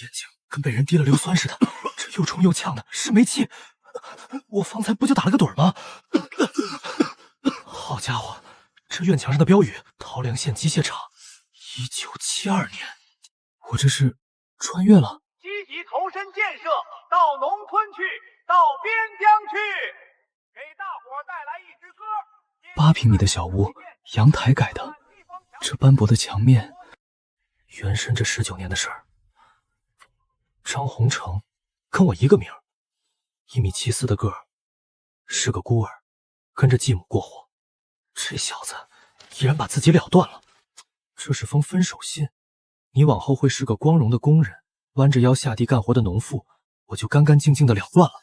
眼睛跟被人滴了硫酸似的，这又冲又呛的，是没气。我方才不就打了个盹吗？好家伙，这院墙上的标语“桃梁县机械厂，1972年”，我这是穿越了。积极投身建设，到农村去，到边疆去，给大伙带来一支歌。8平米的小屋，阳台改的，这斑驳的墙面，原身这19年的事儿。张洪成，跟我一个名，1.74米的个儿，是个孤儿，跟着继母过活。这小子依然把自己了断了，这是封分手信。你往后会是个光荣的工人，弯着腰下地干活的农妇，我就干干净净的了断了。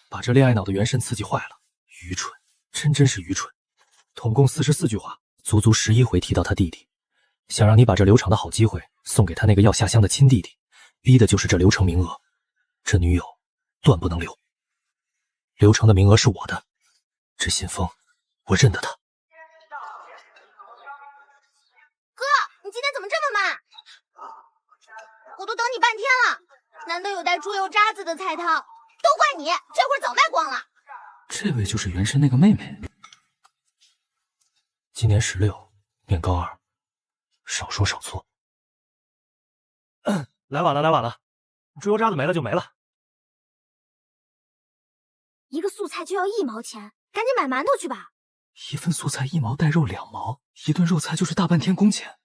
把这恋爱脑的元神刺激坏了，愚蠢，真是愚蠢。统共44句话，足足11回提到他弟弟，想让你把这刘长的好机会送给他那个要下乡的亲弟弟，逼的就是这刘成名额，这女友断不能留。刘成的名额是我的，这信封我认得他。哥，你今天怎么这么慢？我都等你半天了，难得有带猪油渣子的菜汤，都怪你，这会儿早卖光了。这位就是原身那个妹妹，今年16，念高2，少说少错。来晚了，猪油渣子没了就没了。一个素菜就要1毛钱，赶紧买馒头去吧。一份素菜1毛带肉2毛，一顿肉菜就是大半天工钱，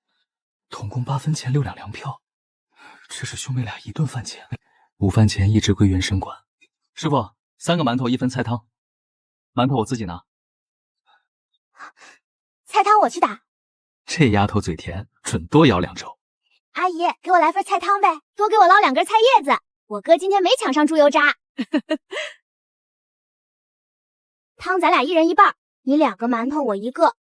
统共8分钱6两粮票。这是兄妹俩一顿饭钱，午饭钱一直归原生管。师傅，3个馒头1份菜汤，馒头我自己拿。菜汤我去打。这丫头嘴甜，准多舀2周。阿姨，给我来份菜汤呗，多给我捞2根菜叶子。我哥今天没抢上猪油渣。汤咱俩1人1半，你2个馒头我1个。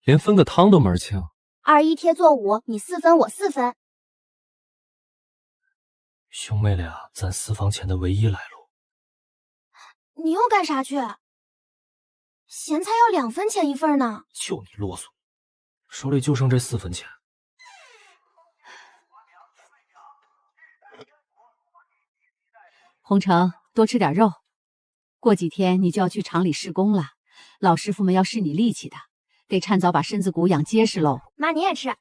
连分个汤都门清。21贴做5，你4分我4分。兄妹俩咱私房钱的唯一来路。你又干啥去？咸菜要2分钱1份呢。就你啰嗦，手里就剩这4分钱。洪成，多吃点肉，过几天你就要去厂里施工了，老师傅们要试你力气的，得趁早把身子骨养结实喽。妈，你也吃。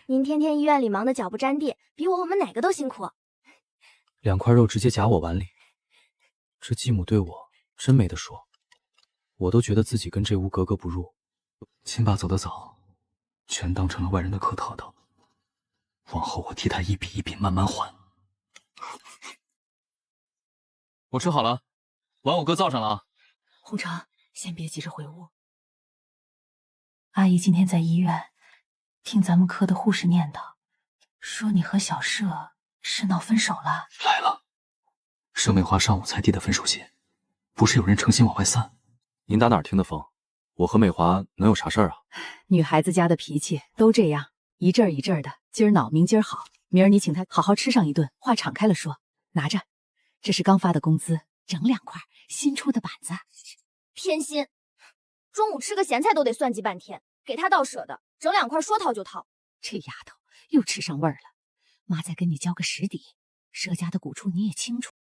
您天天医院里忙得脚不沾地，比我们哪个都辛苦。2块肉直接夹我碗里，这继母对我真没得说，我都觉得自己跟这屋格格不入。亲爸走得早，全当成了外人的客套的，往后我替他一笔一笔慢慢还。我吃好了，碗我哥造上了啊。洪成，先别急着回屋。阿姨今天在医院听咱们科的护士念叨，说你和小舍是闹分手了。来了，盛美华上午才递的分手信，不是有人诚心往外散。您打哪儿听的风？我和美华能有啥事儿啊？女孩子家的脾气都这样，一阵儿一阵儿的，今儿恼明今儿好，明儿你请她好好吃上一顿，话敞开了说，拿着，这是刚发的工资，整2块新出的板子。偏心，中午吃个咸菜都得算计半天，给他倒舍得，整2块说掏就掏。这丫头又吃上味儿了，妈再跟你交个实底，佘家的鼓处你也清楚。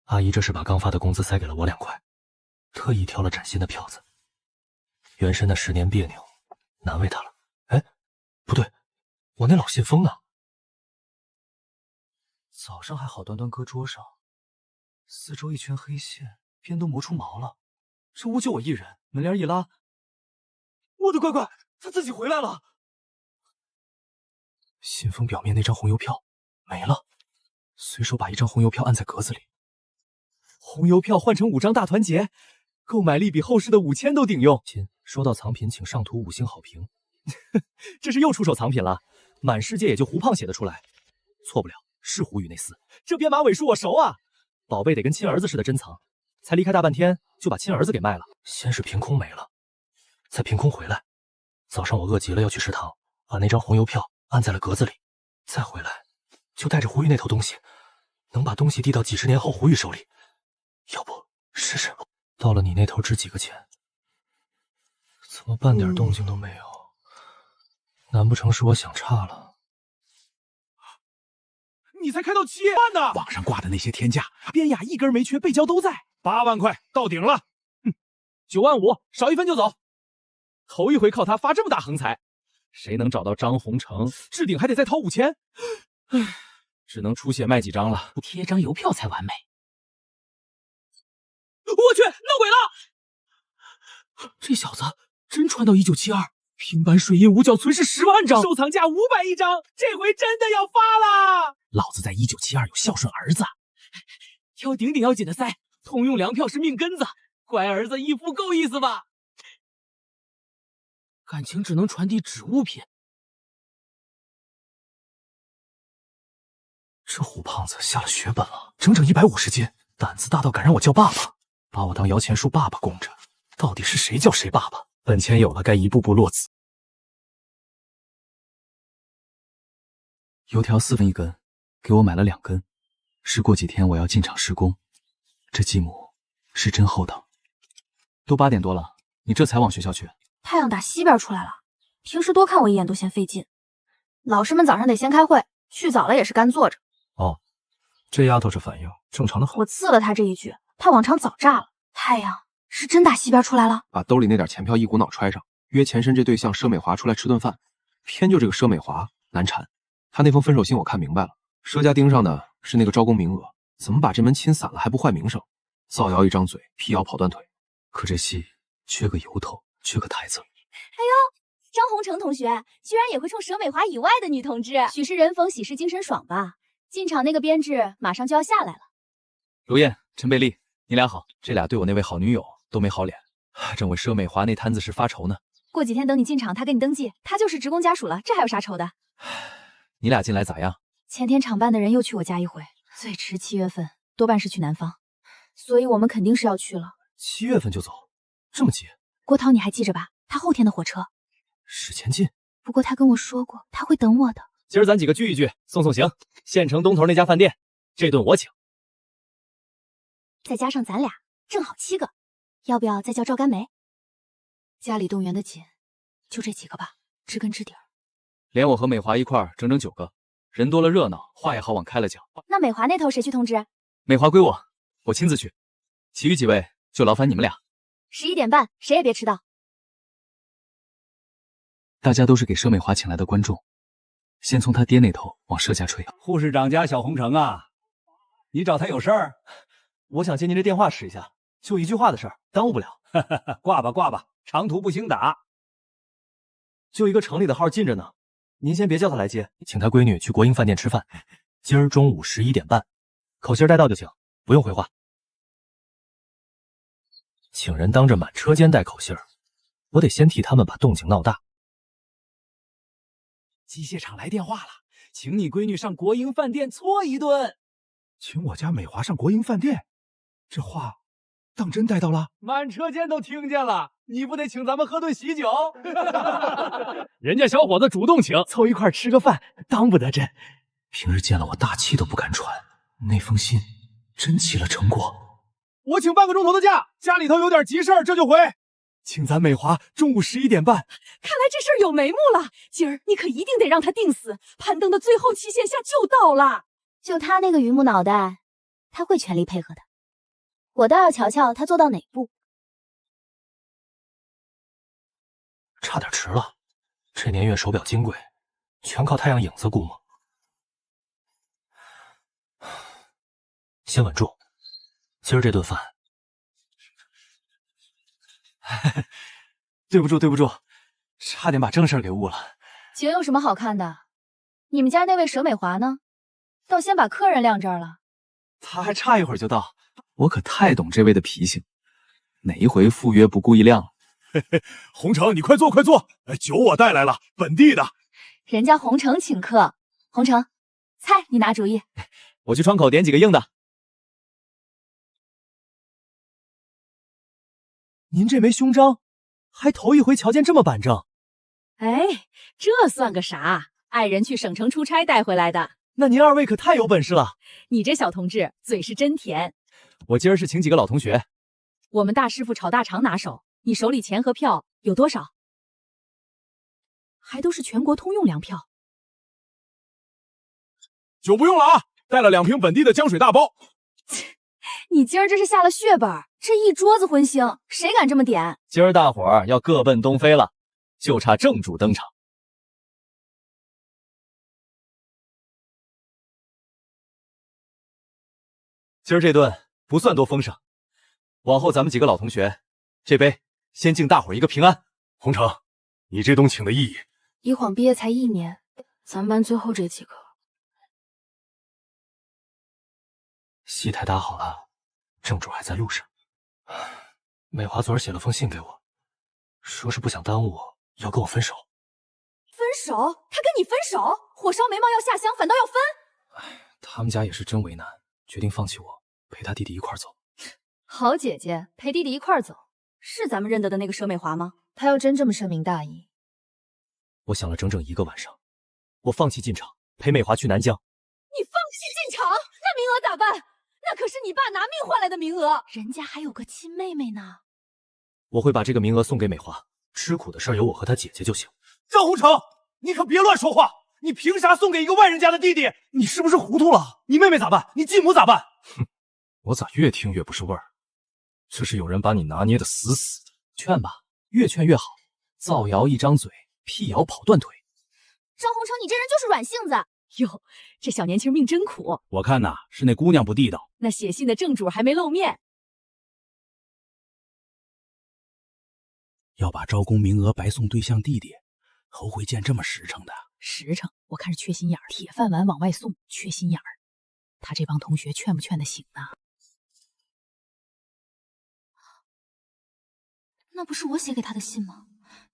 阿姨这是把刚发的工资塞给了我2块，特意挑了崭新的票子。原身那10年别扭，难为她了。哎，不对，我那老信封呢？早上还好端端搁桌上，四周一圈黑线，边都磨出毛了。这屋就我一人，门帘一拉，我的乖乖，他自己回来了。信封表面那张红邮票没了，随手把1张红邮票按在格子里。红邮票换成5张大团结，购买力比后世的5000都顶用。亲，收到藏品请上图5星好评。这是又出手藏品了，满世界也就胡胖写得出来，错不了，是胡宇那厮。这编码尾数我熟啊，宝贝得跟亲儿子似的珍藏，才离开大半天就把亲儿子给卖了。先是凭空没了，再凭空回来。早上我饿极了要去食堂，把那张红邮票按在了格子里，再回来就带着胡宇那头东西，能把东西递到几10年后胡宇手里。要不试试？到了你那头值几个钱？怎么半点动静都没有？难不成是我想差了？你才开到7万呢！网上挂的那些天价，边雅一根没缺，背胶都在。8万块到顶了。9万5，少1分就走。头一回靠他发这么大横财，谁能找到张宏成？置顶还得再掏5000。唉，只能出血卖几张了，贴张邮票才完美。我去，闹鬼了！这小子真传到1972，平板水印五角存是10万张，收藏价500一张，这回真的要发了！老子在1972有孝顺儿子，挑顶顶要紧的塞，通用粮票是命根子，乖儿子一夫够意思吧？感情只能传递纸物品。这虎胖子下了血本了，整整150斤，胆子大到敢让我叫爸爸，把我当摇钱树爸爸供着。到底是谁叫谁爸爸？本钱有了，该一步步落子。油条4分1根，给我买了2根。是过几天我要进厂施工，这继母是真厚道。都8点多了，你这才往学校去？太阳打西边出来了，平时多看我一眼都嫌费劲。老师们早上得先开会，去早了也是干坐着。哦，这丫头这反应正常的很。我刺了他这一句，他往常早炸了。太阳是真打西边出来了，把兜里那点钱票一股脑揣上，约钱深这对象佘美华出来吃顿饭。偏就这个佘美华难缠，他那封分手信我看明白了，佘家盯上的是那个招工名额，怎么把这门亲散了还不坏名声？造谣一张嘴，辟谣跑断腿。可这戏缺个由头，缺个台子。哎呦，张宏成同学居然也会冲佘美华以外的女同志，许是人逢喜事精神爽吧？进场那个编制马上就要下来了。刘燕、陈贝丽，你俩好。这俩对我那位好女友都没好脸，正为佘美华那摊子事发愁呢。过几天等你进场，他给你登记，他就是职工家属了，这还有啥愁的？你俩进来咋样？前天厂办的人又去我家一回，最迟7月份，多半是去南方，所以我们肯定是要去了。7月份就走，这么急？郭涛你还记着吧？他后天的火车。史前进。不过他跟我说过，他会等我的。今儿咱几个聚一聚，送送行。县城东头那家饭店，这顿我请。再加上咱俩，正好7个。要不要再叫赵甘梅？家里动员的紧，就这几个吧，知根知底儿。连我和美华一块儿，整整9个，人多了热闹，话也好往开了讲。那美华那头谁去通知？美华归我，我亲自去。其余几位就劳烦你们俩。11点半，谁也别迟到。大家都是给佘美华请来的观众，先从他爹那头往佘家吹。护士长家小红成啊，你找他有事儿？我想接您这电话试一下，就1句话的事儿，耽误不了。挂吧挂吧，长途不兴打。就一个城里的号近着呢，您先别叫他来接，请他闺女去国营饭店吃饭，今儿中午11点半，口信带到就行，不用回话。请人当着满车间带口信儿，我得先替他们把动静闹大。机械厂来电话了，请你闺女上国营饭店搓一顿。请我家美华上国营饭店，这话当真带到了？满车间都听见了，你不得请咱们喝顿喜酒？人家小伙子主动请，凑一块吃个饭，当不得真。平日见了我大气都不敢喘，那封信真起了成果。我请半个钟头的假，家里头有点急事儿，这就回。请咱美华中午11点半。看来这事儿有眉目了，今儿你可一定得让他定死，攀登的最后期限下就到了。就他那个榆木脑袋，他会全力配合的。我倒要瞧瞧他做到哪步。差点迟了，这年月手表金贵，全靠太阳影子估摸。先稳住，今儿这顿饭。对不住，对不住，差点把正事给误了。酒有什么好看的？你们家那位佘美华呢？倒先把客人晾这儿了。他还差一会儿就到，我可太懂这位的脾性，哪一回赴约不顾一亮。洪成，你快坐快坐，酒我带来了，本地的。人家洪成请客，洪成，菜你拿主意。我去窗口点几个硬的。您这枚胸章，还头一回瞧见这么板正。哎，这算个啥？爱人去省城出差带回来的。那您二位可太有本事了。你这小同志嘴是真甜。我今儿是请几个老同学。我们大师傅炒大肠拿手，你手里钱和票有多少？还都是全国通用粮票。酒不用了啊，带了2瓶本地的江水大包。你今儿这是下了血本，这一桌子荤腥，谁敢这么点？今儿大伙儿要各奔东飞了，就差正主登场。今儿这顿不算多丰盛，往后咱们几个老同学，这杯先敬大伙儿一个平安。洪城，你这顿请的意义？一晃毕业才1年，咱班最后这几个。戏台打好了，正主还在路上。美华昨儿写了封信给我，说是不想耽误我，要跟我分手。分手？他跟你分手？火烧眉毛要下香，反倒要分？他们家也是真为难，决定放弃我，陪他弟弟一块走。好姐姐，陪弟弟一块走，是咱们认得的那个佘美华吗？他要真这么深明大义，我想了整整1个晚上，我放弃进场，陪美华去南疆。你放弃进场，那名额咋办？那可是你爸拿命换来的名额，人家还有个亲妹妹呢。我会把这个名额送给美华，吃苦的事由我和她姐姐就行。张洪成，你可别乱说话！你凭啥送给一个外人家的弟弟？你是不是糊涂了？你妹妹咋办？你继母咋办？哼，我咋越听越不是味儿？这是有人把你拿捏的死死的。劝吧，越劝越好。造谣一张嘴，辟谣跑断腿。张洪成，你这人就是软性子。哟，这小年轻命真苦。我看呐，是那姑娘不地道。那写信的正主还没露面。要把招工名额白送对象弟弟，侯会见这么实诚的？实诚，我看是缺心眼儿，铁饭碗往外送，缺心眼儿。他这帮同学劝不劝得醒呢？那不是我写给他的信吗？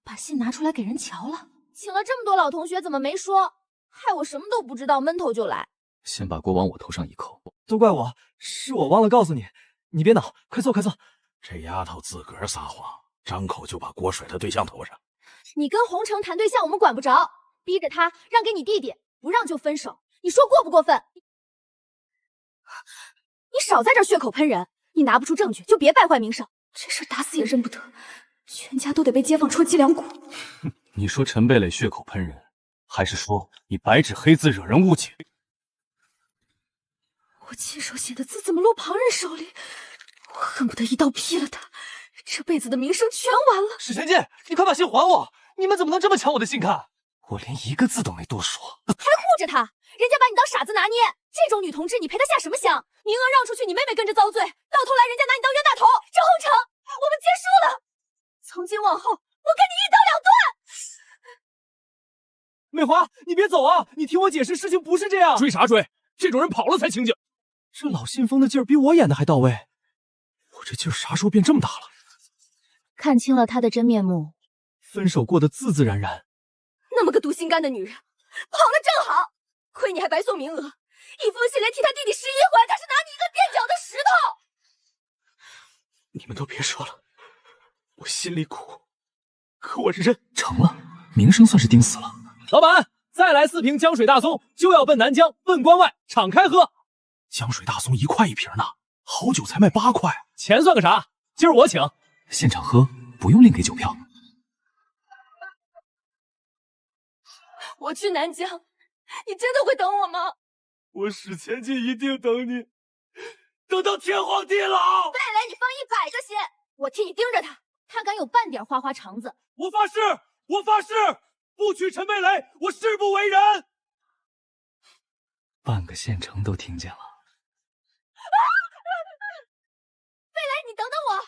把信拿出来给人瞧了。请了这么多老同学，怎么没说？害我什么都不知道，闷头就来。先把锅往我头上一扣。都怪我，是我忘了告诉你。你别恼，快坐快坐。这丫头自个儿撒谎，张口就把锅甩他对象头上。你跟洪城谈对象，我们管不着，逼着他让给你弟弟，不让就分手，你说过不过分？你少在这儿血口喷人，你拿不出证据就别败坏名声。这事打死也认不得，全家都得被街坊戳脊梁骨。你说陈蓓蕾血口喷人，还是说你白纸黑字惹人误解？我亲手写的字怎么落旁人手里？我恨不得一刀劈了他，这辈子的名声全完了。史前进，你快把信还我！你们怎么能这么抢我的信看？我连1个字都没多说，还护着他，人家把你当傻子拿捏。这种女同志，你陪她下什么香？名额让出去，你妹妹跟着遭罪，到头来人家拿你当冤大头。张洪成，我们结束了，从今往后，我跟你一刀两断。美华，你别走啊！你听我解释，事情不是这样。追啥追？这种人跑了才清静。这老信封的劲儿比我演的还到位。我这劲儿啥时候变这么大了？看清了他的真面目，分手过得自自然然。那么个毒心肝的女人，跑了正好。亏你还白送名额，一封信连替他弟弟11回，他是拿你一个垫脚的石头。你们都别说了，我心里苦，可我认。成了，名声算是盯死了。老板，再来4瓶江水大松，就要奔南疆，奔关外，敞开喝。江水大松1块1瓶呢，好酒才卖8块，钱算个啥？今儿我请。现场喝，不用另给酒票。我去南疆，你真的会等我吗？我史前进一定等你，等到天荒地老。再来你放100个心，我替你盯着他，他敢有半点花花肠子，我发誓，我发誓，不娶陈蓓蕾，我誓不为人。半个县城都听见了。蓓蕾，你等等我。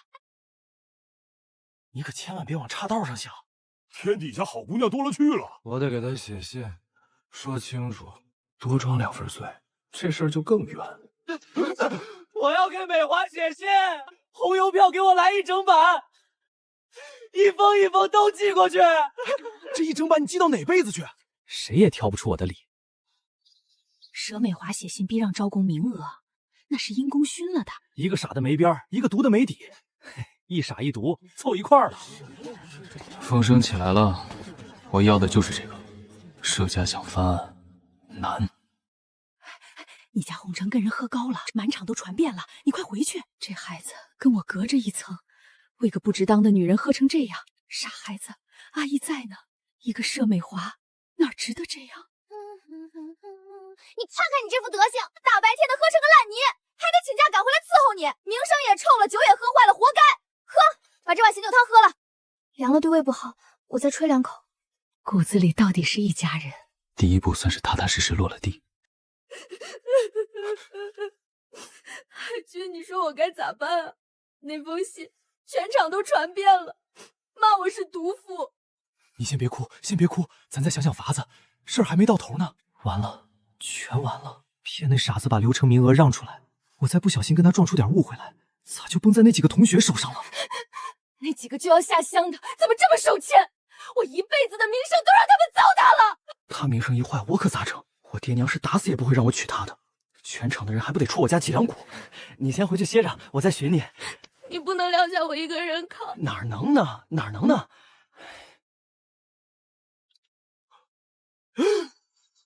你可千万别往岔道上想。天底下好姑娘多了去了，我得给他写信，说清楚，多装2份罪，这事儿就更冤。我要给美华写信，红邮票给我来1整版，一封一封都寄过去。这1整版你寄到哪辈子去？谁也挑不出我的理。佘美华写信逼让招工名额，那是因公熏了他。一个傻的没边儿，一个毒的没底，一傻一毒凑一块儿了。风声起来了，我要的就是这个。佘家想翻案难。你家洪城跟人喝高了，满场都传遍了，你快回去。这孩子跟我隔着一层，为个不值当的女人喝成这样，傻孩子，阿姨在呢，一个佘美华哪值得这样？你看看你这副德行，大白天的喝成个烂泥，还得请假赶回来伺候你，名声也臭了，酒也喝坏了，活该！喝，把这碗醒酒汤喝了，凉了对胃不好，我再吹2口。骨子里到底是一家人。第一步算是踏踏实实落了地。海军，你说我该咋办啊？那封信全场都传遍了，骂我是毒妇。你先别哭，先别哭，咱再想想法子，事儿还没到头呢。完了，全完了！骗那傻子把流程名额让出来，我再不小心跟他撞出点误会来，咋就崩在那几个同学手上了？那几个就要下乡的，怎么这么手欠？我一辈子的名声都让他们糟蹋了。他名声一坏，我可咋整？我爹娘是打死也不会让我娶她的，全场的人还不得戳我家脊梁骨？你先回去歇着，我再寻你。你不能撂下我一个人扛。哪能呢？哪能呢？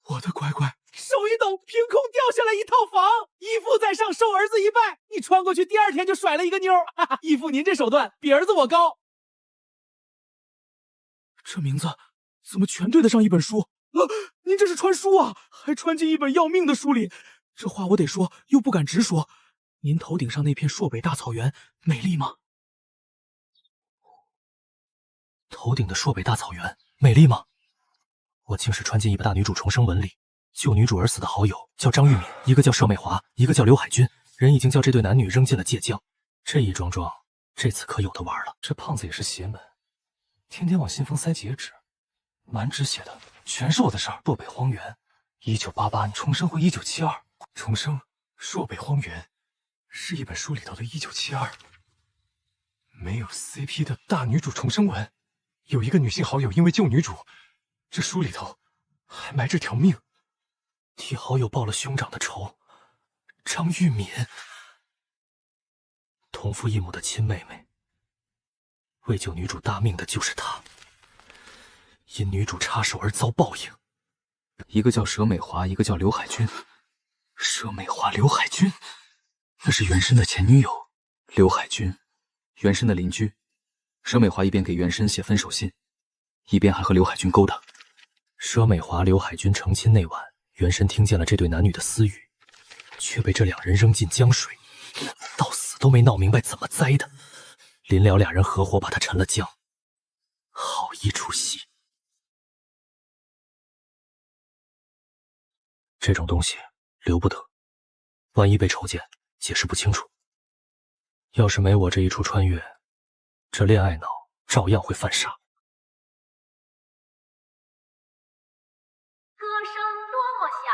我的乖乖！手一抖，凭空掉下来一套房，义父在上，受儿子一拜。你穿过去，第2天就甩了一个妞。哈哈，义父您这手段比儿子我高。这名字怎么全对得上一本书？您这是穿书啊，还穿进一本要命的书里。这话我得说，又不敢直说。您头顶上那片朔北大草原美丽吗？头顶的朔北大草原美丽吗？我竟是穿进一部大女主重生文里，救女主而死的好友叫张玉敏，一个叫佘美华，一个叫刘海军，人已经将这对男女扔进了界江。这一桩桩，这次可有的玩了。这胖子也是邪门，天天往信封塞截纸，满纸写的全是我的事儿。朔北荒原，1988重生回1972，重生朔北荒原是一本书里头的1972，没有 CP 的大女主重生文，有一个女性好友因为救女主，这书里头还埋着条命，替好友报了兄长的仇。张玉敏，同父异母的亲妹妹，为救女主大命的就是她，因女主插手而遭报应。一个叫佘美华，一个叫刘海军。佘美华、刘海军，那是袁深的前女友。刘海军，袁深的邻居。佘美华一边给袁深写分手信，一边还和刘海军勾搭。佘美华、刘海军成亲那晚，袁深听见了这对男女的私语，却被这2人扔进江水，到死都没闹明白怎么栽的。临了，2人合伙把他沉了江，好一出戏。这种东西留不得，万一被瞅见，解释不清楚。要是没我这一出穿越，这恋爱脑照样会犯傻。歌声多么响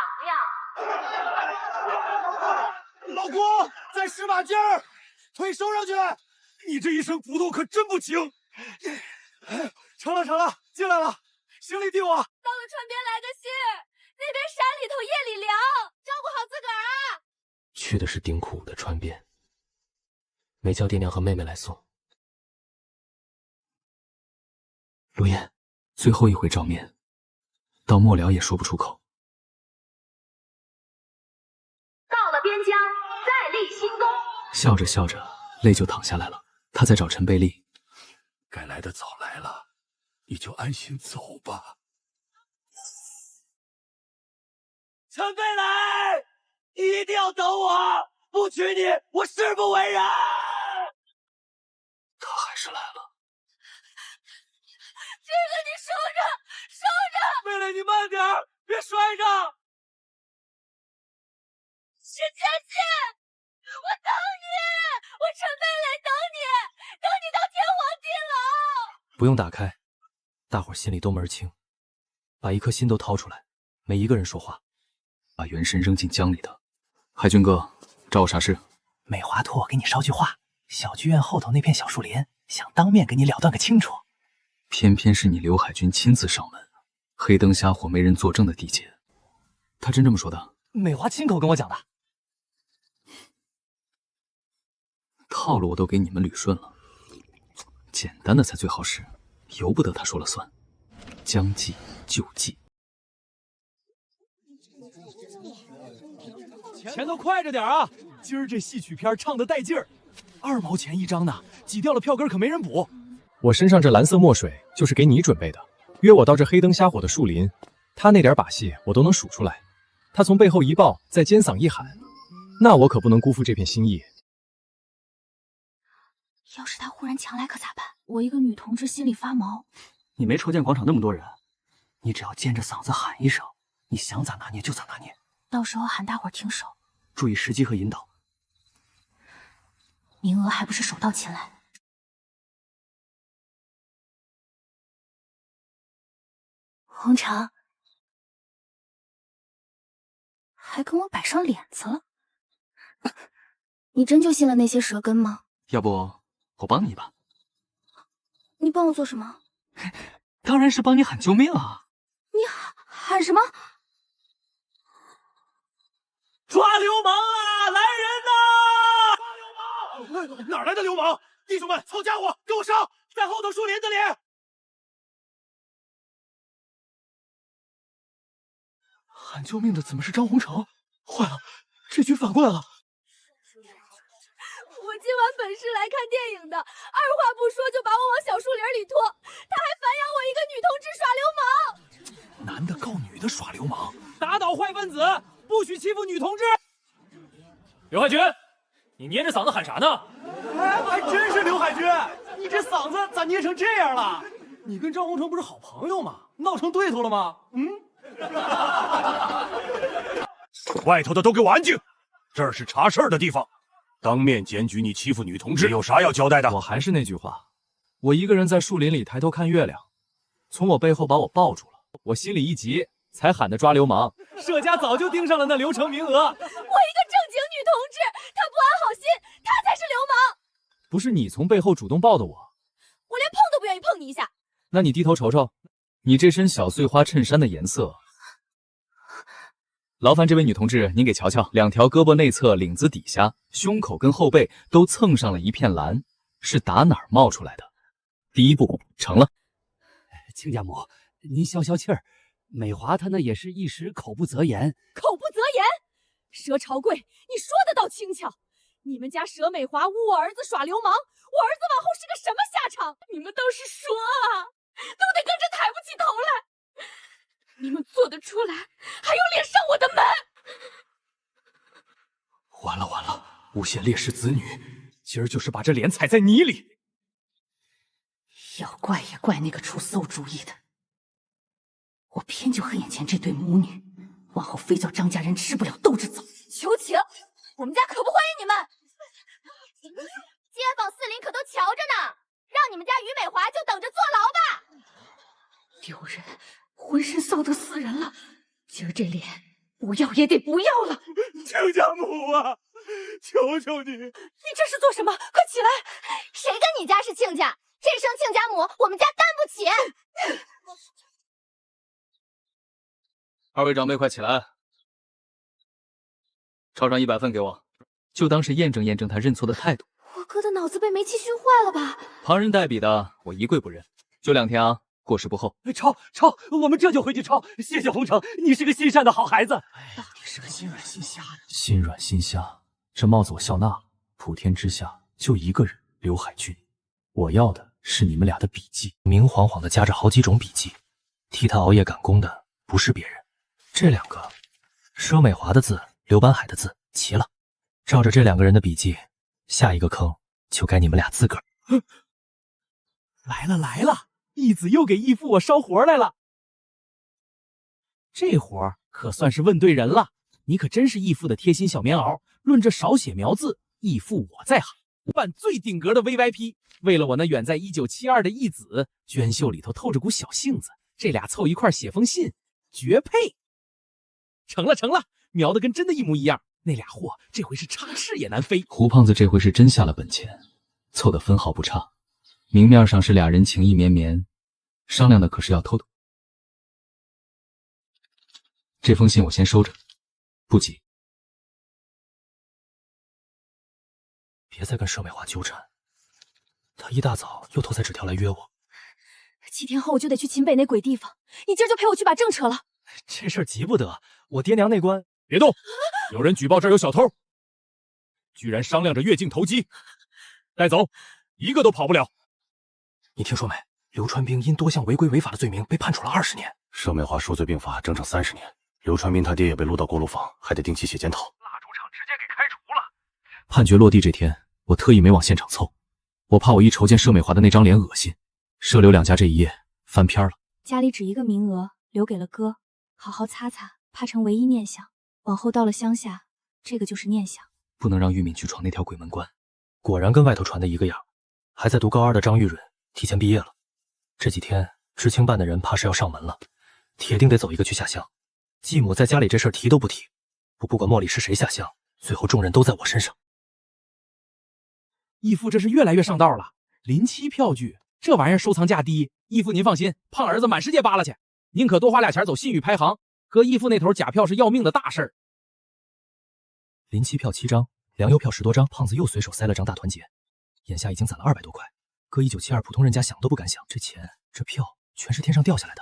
亮！老郭，再使把劲儿，腿收上去。你这一身骨头可真不轻。成了，进来了，行李递我。到了船边来个信，那边山里头夜里凉，照顾好自个儿啊。去的是丁苦的川边，没叫爹娘和妹妹来送。陆燕，最后一回照面，到末了也说不出口。到了边疆，再立新功。笑着笑着，泪就淌下来了。他在找陈贝利。该来的早来了，你就安心走吧。陈贝来，一定要等我，不娶你，我誓不为人。他还是来了。这个你收着。贝蕾，你慢点，别摔着。是千千，我等你，我陈贝蕾等你到天荒地老。不用打开，大伙儿心里都门儿清。把一颗心都掏出来，没一个人说话。把袁深扔进江里的。海军哥，找我啥事？美华托我给你捎句话，小剧院后头那片小树林，想当面跟你了断个清楚。偏偏是你刘海军亲自上门，黑灯瞎火没人作证的地界。他真这么说的？美华亲口跟我讲的。套路我都给你们捋顺了，简单的才最好使，由不得他说了算。将计就计。钱都快着点啊！今儿这戏曲片唱得带劲儿，2毛钱一张呢，挤掉了票根可没人补。我身上这蓝色墨水就是给你准备的，约我到这黑灯瞎火的树林，他那点把戏我都能数出来。他从背后一抱，再尖嗓一喊，那我可不能辜负这片心意。要是他忽然抢来可咋办？我一个女同志心里发毛。你没瞅见广场那么多人，你只要尖着嗓子喊一声，你想咋拿捏就咋拿捏。到时候喊大伙停手，注意时机和引导。名额还不是手到擒来。红尘，还跟我摆上脸子了。你真就信了那些舌根吗？要不我帮你吧。你帮我做什么？当然是帮你喊救命啊！你喊什么？抓流氓啊！来人呐！抓流氓！哪来的流氓？弟兄们，凑家伙，给我上！在后头树林子里。喊救命的怎么是张红成？坏了，这局反过来了！我今晚本是来看电影的，二话不说就把我往小树林里拖，他还反咬我一个女同志耍流氓。男的告女的耍流氓，打倒坏分子，不许欺负女同志！刘海军，你捏着嗓子喊啥呢？哎，还真是刘海军，你这嗓子咋捏成这样了？你跟张红成不是好朋友吗？闹成对头了吗？外头的都给我安静，这儿是查事儿的地方。当面检举你欺负女同志，有啥要交代的？我还是那句话，我一个人在树林里抬头看月亮，从我背后把我抱住了，我心里一急，才喊的抓流氓。社家早就盯上了那刘成名额。我一个正经女同志，她不安好心，她才是流氓。不是你从背后主动抱的我，我连碰都不愿意碰你一下。那你低头瞅瞅，你这身小碎花衬衫的颜色。劳烦这位女同志，您给瞧瞧，两条胳膊内侧领子底下、胸口跟后背都蹭上了一片蓝，是打哪儿冒出来的？第一步成了。亲家母，您消消气儿，美华她那也是一时口不择言。口不择言，佘朝贵，你说的倒轻巧。你们家佘美华诬我儿子耍流氓，我儿子往后是个什么下场？你们倒是说啊，都得跟着抬不起头来。你们做得出来，还有脸上我的门？完了完了，诬陷烈士子女，今儿就是把这脸踩在泥里。要怪也怪那个出馊主意的，我偏就恨眼前这对母女，往后非叫张家人吃不了兜着走。求情，我们家可不欢迎你们。街坊四邻可都瞧着呢，让你们家于美华就等着坐牢吧。丢人！浑身臊得死人了，今儿这脸不要也得不要了。亲家母啊，求求你！你这是做什么？快起来！谁跟你家是亲家？这声亲家母，我们家担不起。二位长辈快起来，抄上100份给我，就当是验证验证他认错的态度。我哥的脑子被煤气熏坏了吧？旁人代笔的，我一跪不认。就2天啊。过时不候。抄，我们这就回去抄。谢谢红成，你是个心善的好孩子。到底是个心软心瞎的。心软心瞎，这帽子我笑纳。普天之下就一个人，刘海军。我要的是你们俩的笔记，明晃晃的夹着好几种笔记。替他熬夜赶工的不是别人，这2个，佘美华的字，刘班海的字，齐了。照着这2个人的笔记，下一个坑就该你们俩自个儿。来了。义子又给义父我捎活来了，这活可算是问对人了。你可真是义父的贴心小棉袄。论这少写苗字，义父我在行，办最顶格的 VYP。为了我那远在1972的义子，娟秀里头透着股小性子，这俩凑一块写封信，绝配。成了，描的跟真的一模一样。那俩货这回是插翅也难飞。胡胖子这回是真下了本钱，凑得分毫不差。明面上是俩人情意绵绵，商量的可是要偷偷。这封信我先收着，不急。别再跟佘美华纠缠，她一大早又偷塞纸条来约我。7天后我就得去秦北那鬼地方，你今儿就陪我去把证扯了。这事儿急不得，我爹娘那关。别动！有人举报这儿有小偷，居然商量着越境投机，带走，一个都跑不了。你听说没？刘传兵因多项违规违法的罪名被判处了20年。佘美华数罪并罚，整整30年。刘传兵他爹也被录到锅炉房，还得定期写检讨。蜡烛厂直接给开除了。判决落地这天，我特意没往现场凑，我怕我一瞅见佘美华的那张脸恶心。佘刘两家这一夜翻篇了。家里只一个名额，留给了哥，好好擦擦，怕成唯一念想。往后到了乡下，这个就是念想。不能让玉敏去闯那条鬼门关。果然跟外头传的一个样。还在读高2的张玉润提前毕业了。这几天知青办的人怕是要上门了，铁定得走一个去下乡。继母在家里这事儿提都不提，我不管莫里是谁下乡，最后重任都在我身上。义父这是越来越上道了，临期票据这玩意儿收藏价低。义父您放心，胖儿子满世界扒拉去，宁可多花俩钱走信誉排行。搁义父那头假票是要命的大事儿。临期票7张，粮油票10多张，胖子又随手塞了张大团结。眼下已经攒了200多块，搁1972普通人家想都不敢想，这钱这票全是天上掉下来的，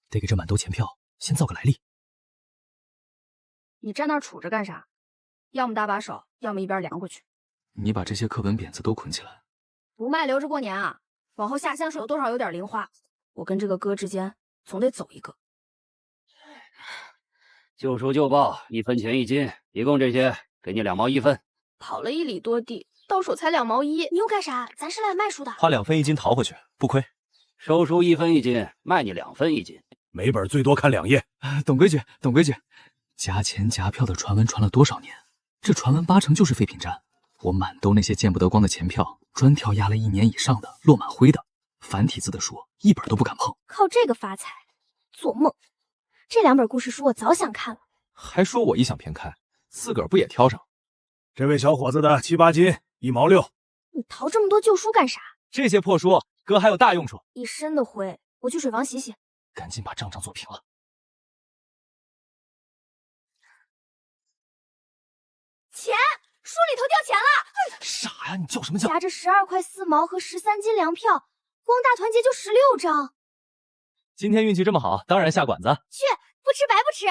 得给这满兜钱票先造个来历。你站那儿杵着干啥？要么搭把手，要么一边凉过去。你把这些课本匾子都捆起来，不卖留着过年啊！往后下乡时候多少有点零花。我跟这个哥之间总得走一个。就书就报，1分钱1斤，一共这些，给你2毛1分。跑了1里多地，到手才2毛1，你又干啥？咱是来卖书的。花2分1斤淘回去，不亏。收书1分1斤，卖你2分1斤。每本最多看2页。懂规矩，懂规矩。夹钱夹票的传闻传了多少年？这传闻8成就是废品站。我满兜那些见不得光的钱票，专挑压了1年以上的，落满灰的，繁体字的书，一本都不敢碰。靠这个发财，做梦！这2本故事书我早想看了。还说我异想天开，自个儿不也挑上？这位小伙子的7、8斤，1毛6。你淘这么多旧书干啥？这些破书，哥还有大用处。一身的灰，我去水房洗洗。赶紧把账做平了。钱，书里头掉钱了！傻呀，你叫什么叫？夹着12块4毛和13斤粮票，光大团结就16张。今天运气这么好，当然下馆子。去，不吃白不吃。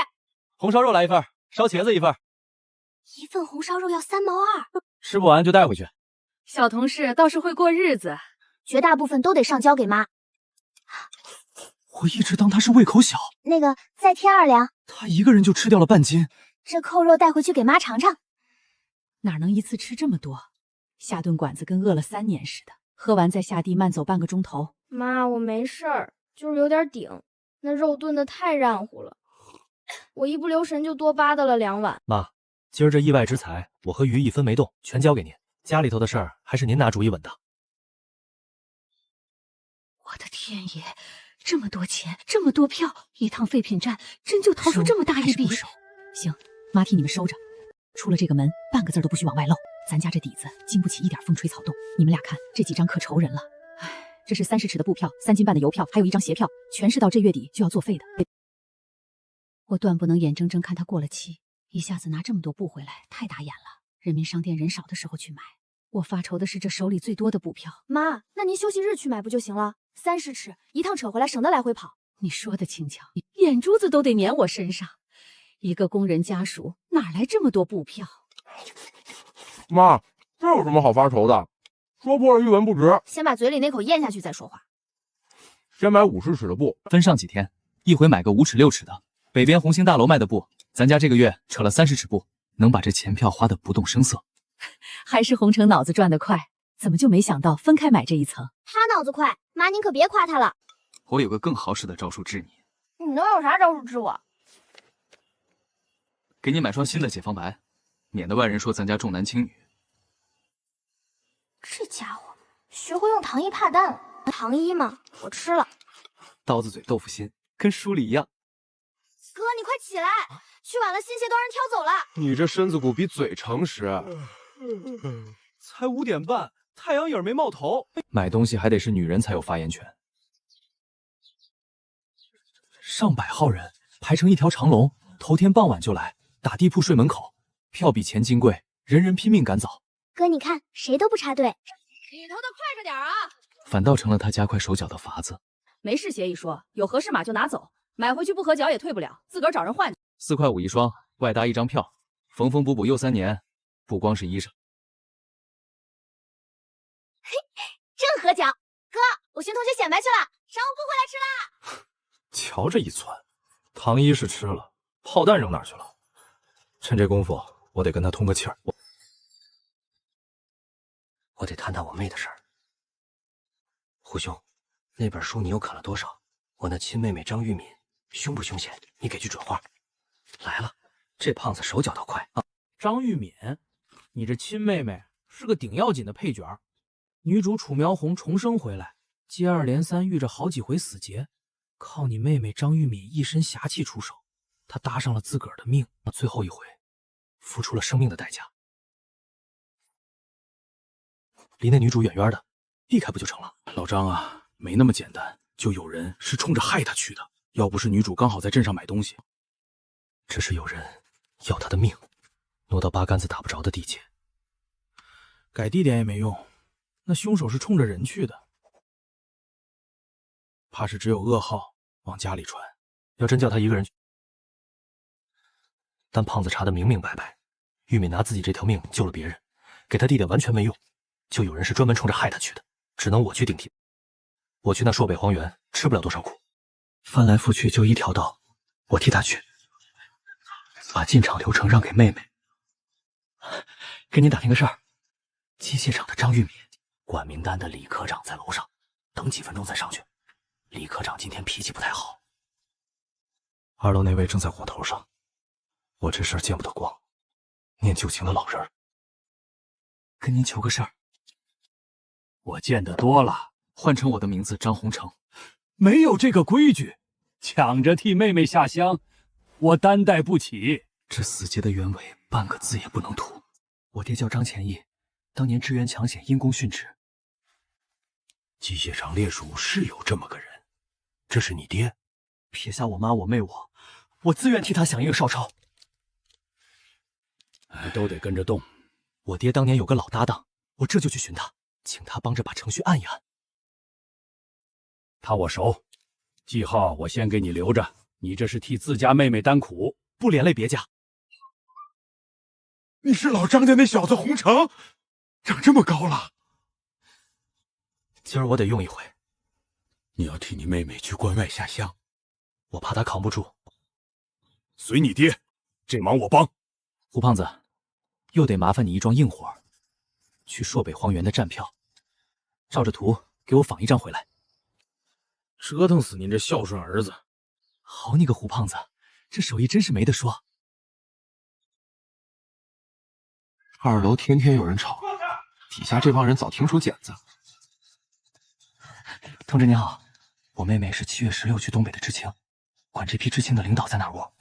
红烧肉来1份，烧茄子1份。1份红烧肉要3毛2，吃不完就带回去。小同事倒是会过日子，绝大部分都得上交给妈。我一直当他是胃口小。那个再添2两。他一个人就吃掉了半斤。这扣肉带回去给妈尝尝。哪能一次吃这么多？下顿馆子跟饿了3年似的，喝完再下地慢走半个钟头。妈，我没事儿，就是有点顶。那肉炖的太ram乎了，我一不留神就多扒嗒了2碗。妈，今儿这意外之财，我和鱼1分没动，全交给您。家里头的事儿还是您拿主意稳当。我的天爷，这么多钱，这么多票，一趟废品站真就掏出这么大一笔？行，妈替你们收着。出了这个门，半个字都不许往外漏。咱家这底子经不起一点风吹草动。你们俩看，这几张可愁人了。唉，这是30尺的布票，3斤半的邮票，还有1张鞋票，全是到这月底就要作废的。我断不能眼睁睁看他过了期，一下子拿这么多布回来，太打眼了。人民商店人少的时候去买，我发愁的是这手里最多的布票。妈，那您休息日去买不就行了？30尺一趟扯回来，省得来回跑。你说的轻巧，眼珠子都得粘我身上。一个工人家属哪来这么多布票？妈，这有什么好发愁的？说破了一文不值。先把嘴里那口咽下去再说话。先买50尺的布，分上几天，一回买个5尺6尺的。北边红星大楼卖的布，咱家这个月扯了30尺布，能把这钱票花得不动声色。还是红城脑子转得快，怎么就没想到分开买这一层？他脑子快，妈您可别夸他了。我有个更好使的招数治你。你能有啥招数治我？给你买双新的解放白，免得外人说咱家重男轻女。这家伙学会用糖衣怕蛋了。糖衣嘛，我吃了。刀子嘴豆腐心，跟书里一样。哥，你快起来，去晚了新鞋都让人挑走了。你这身子骨比嘴诚实。才5点半，太阳影没冒头。买东西还得是女人才有发言权。上百号人排成一条长龙，头天傍晚就来，打地铺睡门口，票比钱金贵，人人拼命赶早。哥，你看谁都不插队。里头的快着点啊！反倒成了他加快手脚的法子。没事协议说，有合适码就拿走，买回去不合脚也退不了，自个儿找人换。4块5一双，外搭1张票，缝缝补补又3年，不光是衣裳。嘿，真合脚。哥，我寻同学显摆去了，晌午不回来吃啦。瞧这一窜，糖衣是吃了，炮弹扔哪儿去了？趁这功夫，我得跟他通个气儿。我得谈谈我妹的事儿。胡兄，那本书你又啃了多少？我那亲妹妹张玉敏凶不凶险？你给句准话。来了，这胖子手脚倒快啊！张玉敏，你这亲妹妹是个顶要紧的配角。女主楚苗红重生回来，接二连三遇着好几回死劫，靠你妹妹张玉敏一身侠气出手，她搭上了自个儿的命，最后一回，付出了生命的代价。离那女主远远的，避开不就成了？老张啊，没那么简单，就有人是冲着害她去的。要不是女主刚好在镇上买东西，这是有人要她的命，挪到八竿子打不着的地界。改地点也没用，那凶手是冲着人去的，怕是只有噩耗往家里传。要真叫他一个人去，但胖子查得明明白白，玉敏拿自己这条命救了别人，给他地点完全没用，就有人是专门冲着害他去的，只能我去顶替。我去那朔北荒原吃不了多少苦，翻来覆去就一条道，我替他去，把进场流程让给妹妹。给你打听个事儿，机械厂的张玉敏，管名单的李科长在楼上，等几分钟再上去。李科长今天脾气不太好。2楼那位正在火头上，我这事儿见不得光，念旧情的老人儿，跟您求个事儿。我见得多了，换成我的名字张洪成。没有这个规矩，抢着替妹妹下乡，我担待不起。这死结的原委半个字也不能吐。我爹叫张前义，当年支援抢险因公殉职。机械厂烈属是有这么个人，这是你爹？撇下我妈我妹我自愿替他响应少超。都得跟着动。我爹当年有个老搭档，我这就去寻他，请他帮着把程序按一按。他我熟，记号我先给你留着，你这是替自家妹妹担苦，不连累别家。你是老张家那小子洪成，长这么高了。今儿我得用一回。你要替你妹妹去关外下乡，我怕她扛不住。随你爹，这忙我帮。胡胖子，又得麻烦你一桩硬活，去朔北荒原的站票，照着图给我仿一张回来。折腾死您这孝顺儿子！好你个胡胖子，这手艺真是没得说。2楼天天有人吵，底下这帮人早听出茧子。同志您好，我妹妹是7月16去东北的知青，管这批知青的领导在哪窝？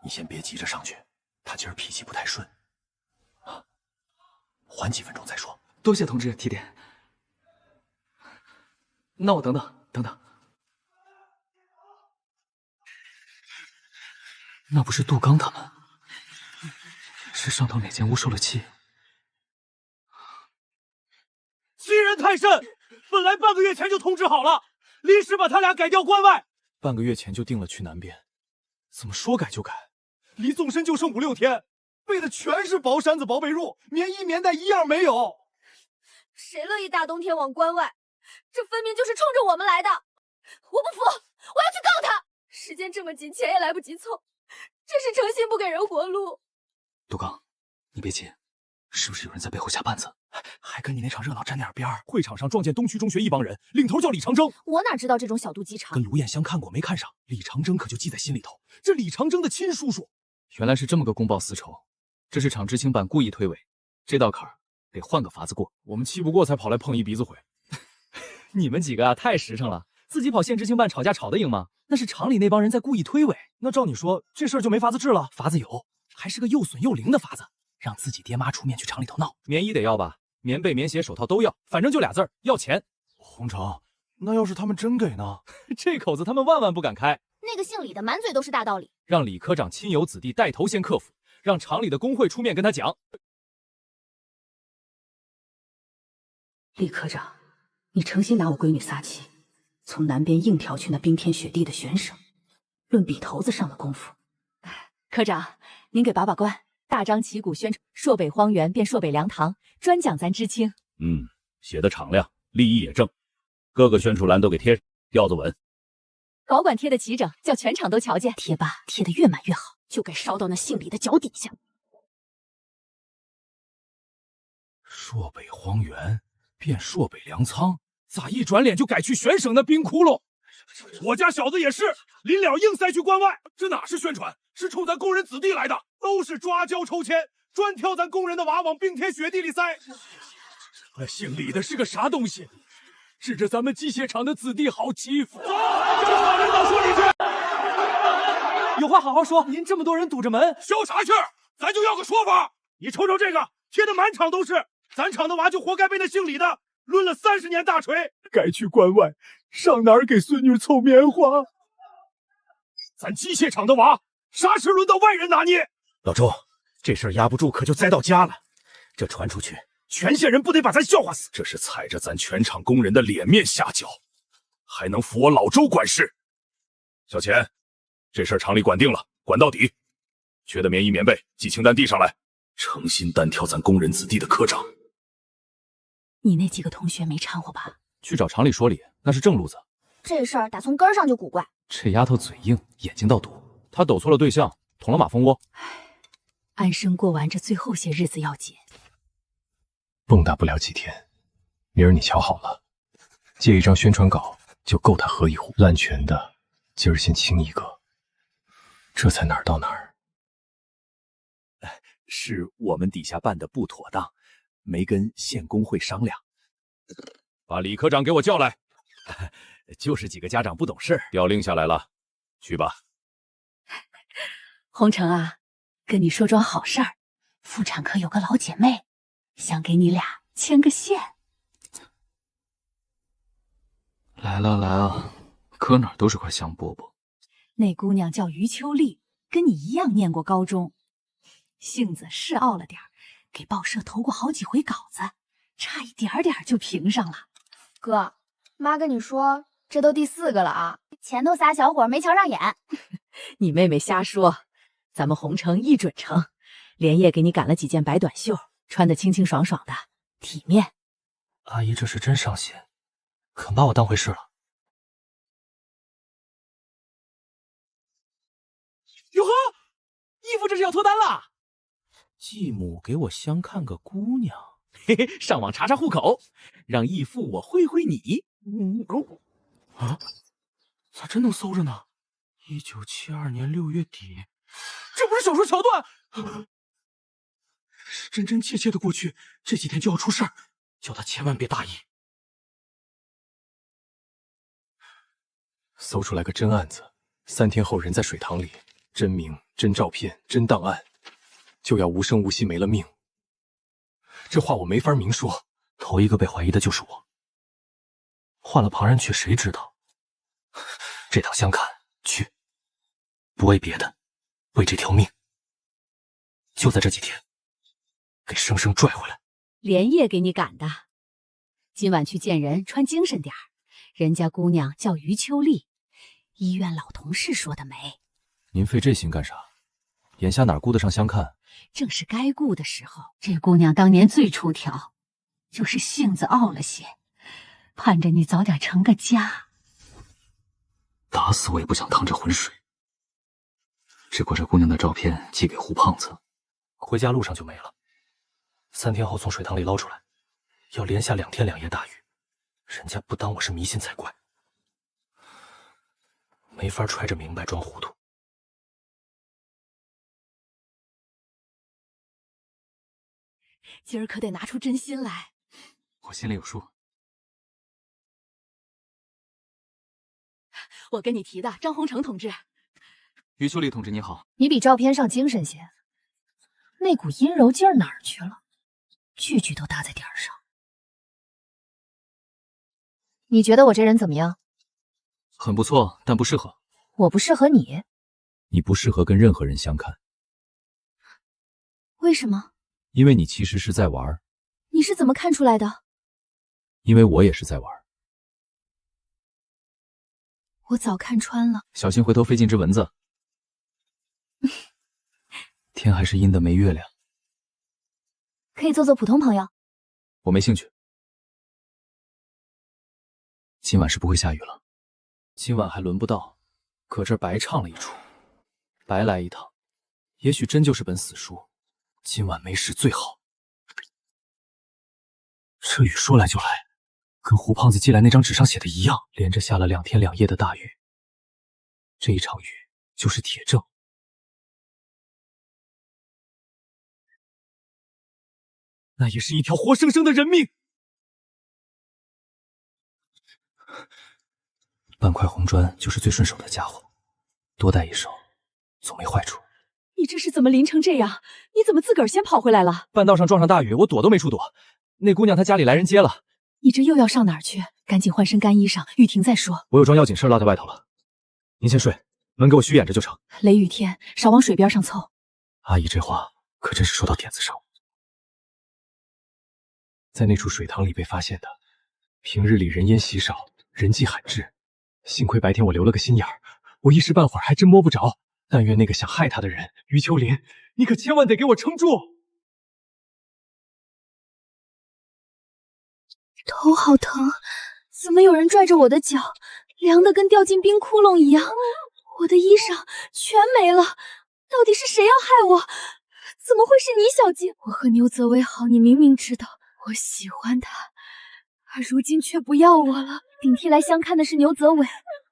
你先别急着上去，他今儿脾气不太顺，缓几分钟再说。多谢同志提点。那我等等。那不是杜刚他们，是上头哪间屋受了气？欺人太甚！本来半个月前就通知好了，临时把他俩改调关外。半个月前就定了去南边，怎么说改就改？离纵深就剩5、6天，备的全是薄衫子、薄被褥，棉衣棉袋一样没有。谁乐意大冬天往关外？这分明就是冲着我们来的！我不服，我要去告他！时间这么紧，钱也来不及凑，真是诚心不给人活路。杜刚，你别急，是不是有人在背后下绊子？还跟你那场热闹沾点边儿？会场上撞见东区中学一帮人，领头叫李长征。我哪知道这种小肚鸡肠？跟卢燕香看过没看上，李长征可就记在心里头。这李长征的亲叔叔，原来是这么个公报私仇，这是厂知青办故意推诿，这道坎儿得换个法子过。我们气不过才跑来碰一鼻子灰。你们几个啊，太实诚了，自己跑县知青办吵架吵得赢吗？那是厂里那帮人在故意推诿。那照你说，这事儿就没法子治了？法子有，还是个又损又灵的法子，让自己爹妈出面去厂里头闹。棉衣得要吧，棉被、棉鞋、手套都要，反正就俩字儿，要钱。洪成，那要是他们真给呢？这口子他们万万不敢开。那个姓李的满嘴都是大道理，让李科长亲友子弟带头先克服，让厂里的工会出面跟他讲。李科长，你诚心拿我闺女撒气，从南边硬调去那冰天雪地的选省，论笔头子上的功夫。科长，您给把关，大张旗鼓宣传朔北荒原变朔北粮堂，专讲咱知青。写的敞亮，立意也正。各个宣传栏都给贴上，调子稳。保管贴的齐整，叫全场都瞧见。贴吧贴得越满越好，就该烧到那姓李的脚底下。朔北荒原变朔北粮仓，咋一转脸就改去全省的冰窟窿？我家小子也是，临了硬塞去关外，这哪是宣传，是冲咱工人子弟来的，都是抓交抽签，专挑咱工人的娃往冰天雪地里塞。姓李的是个啥东西？指着咱们机械厂的子弟好欺负。走，叫马领导说理去。有话好好说，您这么多人堵着门，消啥气儿？咱就要个说法。你瞅瞅这个，贴的满厂都是，咱厂的娃就活该被那姓李的抡了30年大锤。该去关外，上哪儿给孙女凑棉花？咱机械厂的娃，啥时轮到外人拿捏？老周，这事儿压不住，可就栽到家了。这传出去，全县人不得把咱笑话死？这是踩着咱全厂工人的脸面下脚，还能服我老周管事？小钱，这事儿厂里管定了，管到底。缺的棉衣棉被，记清单递上来，诚心单挑咱工人子弟的科长。你那几个同学没掺和吧？去找厂里说理，那是正路子。这事儿打从根儿上就古怪。这丫头嘴硬，眼睛倒毒。她抖错了对象，捅了马蜂窝。安生过完这最后些日子要紧。蹦跶不了几天，明儿你瞧好了，借一张宣传稿就够他喝一壶。滥权的，今儿先清一个，这才哪儿到哪儿。是我们底下办的不妥当，没跟县工会商量。把李科长给我叫来。就是几个家长不懂事，调令下来了，去吧。洪城啊，跟你说桩好事儿，妇产科有个老姐妹，想给你俩牵个线。来了来了，搁哪儿都是块香饽饽。那姑娘叫于秋丽，跟你一样念过高中，性子是傲了点儿，给报社投过好几回稿子，差一点点就评上了。哥，妈跟你说，这都第4个了啊，前头仨小伙没瞧上眼。你妹妹瞎说，咱们洪城一准成，连夜给你赶了几件白短袖，穿得清清爽爽的，体面。阿姨这是真上心，肯把我当回事了。哟呵，义父这是要脱单了。继母给我相看个姑娘，嘿嘿，上网查查户口，让义父我会会你。啊，咋真能搜着呢？1972年6月底，这不是小说桥段，是真真切切的过去，这几天就要出事儿，叫他千万别大意。搜出来个真案子，3天后人在水塘里，真名、真照片、真档案，就要无声无息没了命。这话我没法明说，头一个被怀疑的就是我。换了旁人去，谁知道？这趟相看去，不为别的，为这条命。就在这几天，给生生拽回来。连夜给你赶的，今晚去见人，穿精神点儿。人家姑娘叫于秋丽，医院老同事说的没。您费这心干啥？眼下哪顾得上相看？正是该顾的时候。这姑娘当年最出挑，就是性子傲了些，盼着你早点成个家。打死我也不想趟这浑水。只过这姑娘的照片寄给胡胖子，回家路上就没了。3天后从水塘里捞出来，要连下2天2夜大雨，人家不当我是迷信才怪。没法揣着明白装糊涂。今儿可得拿出真心来。我心里有数。我跟你提的，张洪成同志。于秋丽同志你好。你比照片上精神些，那股阴柔劲儿哪儿去了？句句都搭在点儿上。你觉得我这人怎么样？很不错，但不适合。我不适合你？你不适合跟任何人相看。为什么？因为你其实是在玩。你是怎么看出来的？因为我也是在玩。我早看穿了。小心回头飞进只蚊子。天还是阴的没月亮。可以做做普通朋友。我没兴趣。今晚是不会下雨了。今晚还轮不到，可这儿白唱了一出，白来一趟。也许真就是本死书，今晚没事最好。这雨说来就来，跟胡胖子寄来那张纸上写的一样，连着下了2天2夜的大雨。这一场雨就是铁证。那也是一条活生生的人命。半块红砖就是最顺手的家伙，多带一手总没坏处。你这是怎么淋成这样？你怎么自个儿先跑回来了？半道上撞上大雨，我躲都没处躲。那姑娘她家里来人接了。你这又要上哪儿去？赶紧换身干衣裳，雨停再说。我有桩要紧事落在外头了，您先睡，门给我虚掩着就成。雷雨天少往水边上凑。阿姨这话可真是说到点子上。在那处水塘里被发现的，平日里人烟稀少，人迹罕至。幸亏白天我留了个心眼儿，我一时半会儿还真摸不着。但愿那个想害他的人于秋林，你可千万得给我撑住！头好疼，怎么有人拽着我的脚，凉得跟掉进冰窟窿一样？我的衣裳全没了，到底是谁要害我？怎么会是你，小静？我和牛泽为好，你明明知道我喜欢他，而如今却不要我了。顶替来相看的是牛泽伟，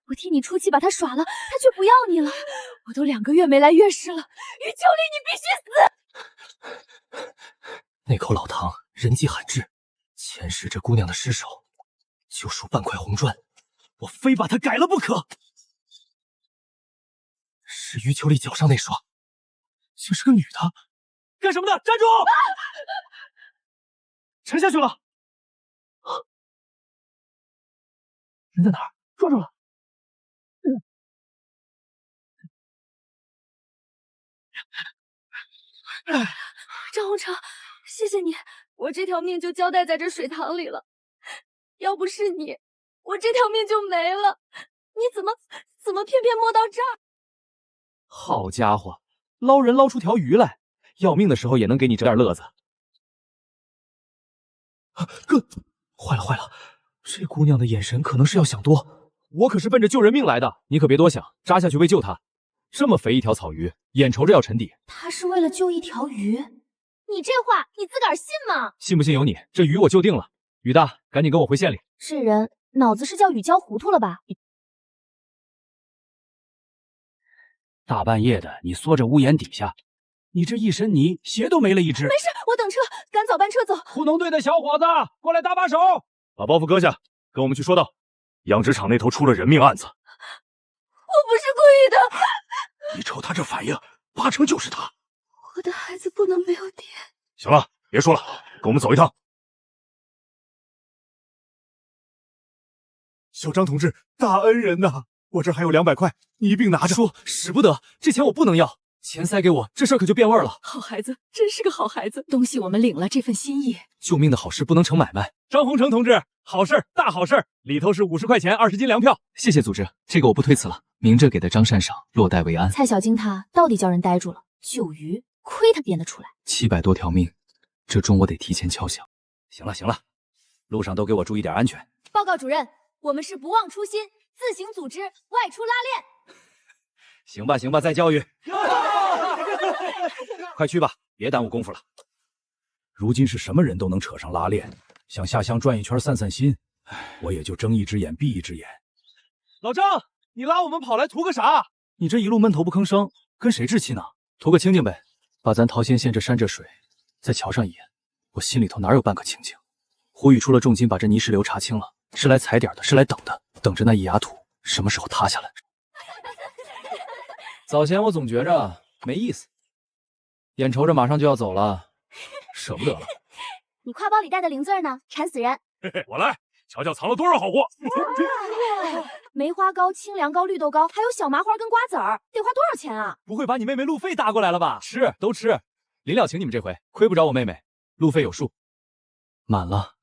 我替你出气把他耍了，他却不要你了。我都2个月没来月事了，于秋林，你必须死！那口老汤人迹罕至，前世这姑娘的尸首就属半块红砖，我非把它改了不可。是于秋丽脚上那双，像是个女的。干什么的？站住！沉下去了。人在哪儿？抓住了！张宏成，谢谢你，我这条命就交代在这水塘里了。要不是你，我这条命就没了。你怎么偏偏摸到这儿？好家伙，捞人捞出条鱼来，要命的时候也能给你这点乐子。哥，坏了坏了，这姑娘的眼神可能是要想多，我可是奔着救人命来的，你可别多想，扎下去为救她。这么肥一条草鱼，眼瞅着要沉底。他是为了救一条鱼？你这话你自个儿信吗？信不信由你，这鱼我救定了。雨大，赶紧跟我回县里。这人脑子是叫雨浇糊涂了吧？大半夜的，你缩着屋檐底下，你这一身泥，鞋都没了一只。没事，我等车，赶早班车走。糊农队的小伙子，过来搭把手，把包袱搁下，跟我们去说道。养殖场那头出了人命案子。我不是故意的。你瞅他这反应，8成就是他。我的孩子不能没有爹。行了，别说了，跟我们走一趟。小张同志，大恩人呐！我这还有200块，你一并拿着。说使不得，这钱我不能要，钱塞给我，这事儿可就变味了。好孩子，真是个好孩子，东西我们领了，这份心意。救命的好事不能成买卖。张宏成同志，好事，大好事！里头是50块钱，20斤粮票。谢谢组织，这个我不推辞了。明着给的张善赏，落袋为安。蔡小晶他到底叫人呆住了，救鱼亏他编得出来。700多条命，这钟我得提前敲响。行了行了，路上都给我注意点安全。报告主任，我们是不忘初心，自行组织外出拉练。行吧行吧，再教育。快去吧，别耽误功夫了。如今是什么人都能扯上拉练，想下乡转一圈散散心，我也就睁一只眼闭一只眼。老张，你拉我们跑来图个啥？你这一路闷头不吭声，跟谁置气呢？图个清静呗，把咱桃仙县这山这水再瞧上一眼，我心里头哪有半个清静？胡宇出了重金把这泥石流查清了，是来踩点的，是来等的，等着那一揠土什么时候塌下来。早前我总觉着没意思，眼瞅着马上就要走了，舍不得了。你挎包里带的零碎呢？馋死人！嘿嘿，我来瞧瞧藏了多少好货。梅花糕、清凉糕、绿豆糕，还有小麻花跟瓜子儿，得花多少钱啊？不会把你妹妹路费搭过来了吧？吃都吃，临了请你们这回，亏不着我妹妹，路费有数。满了，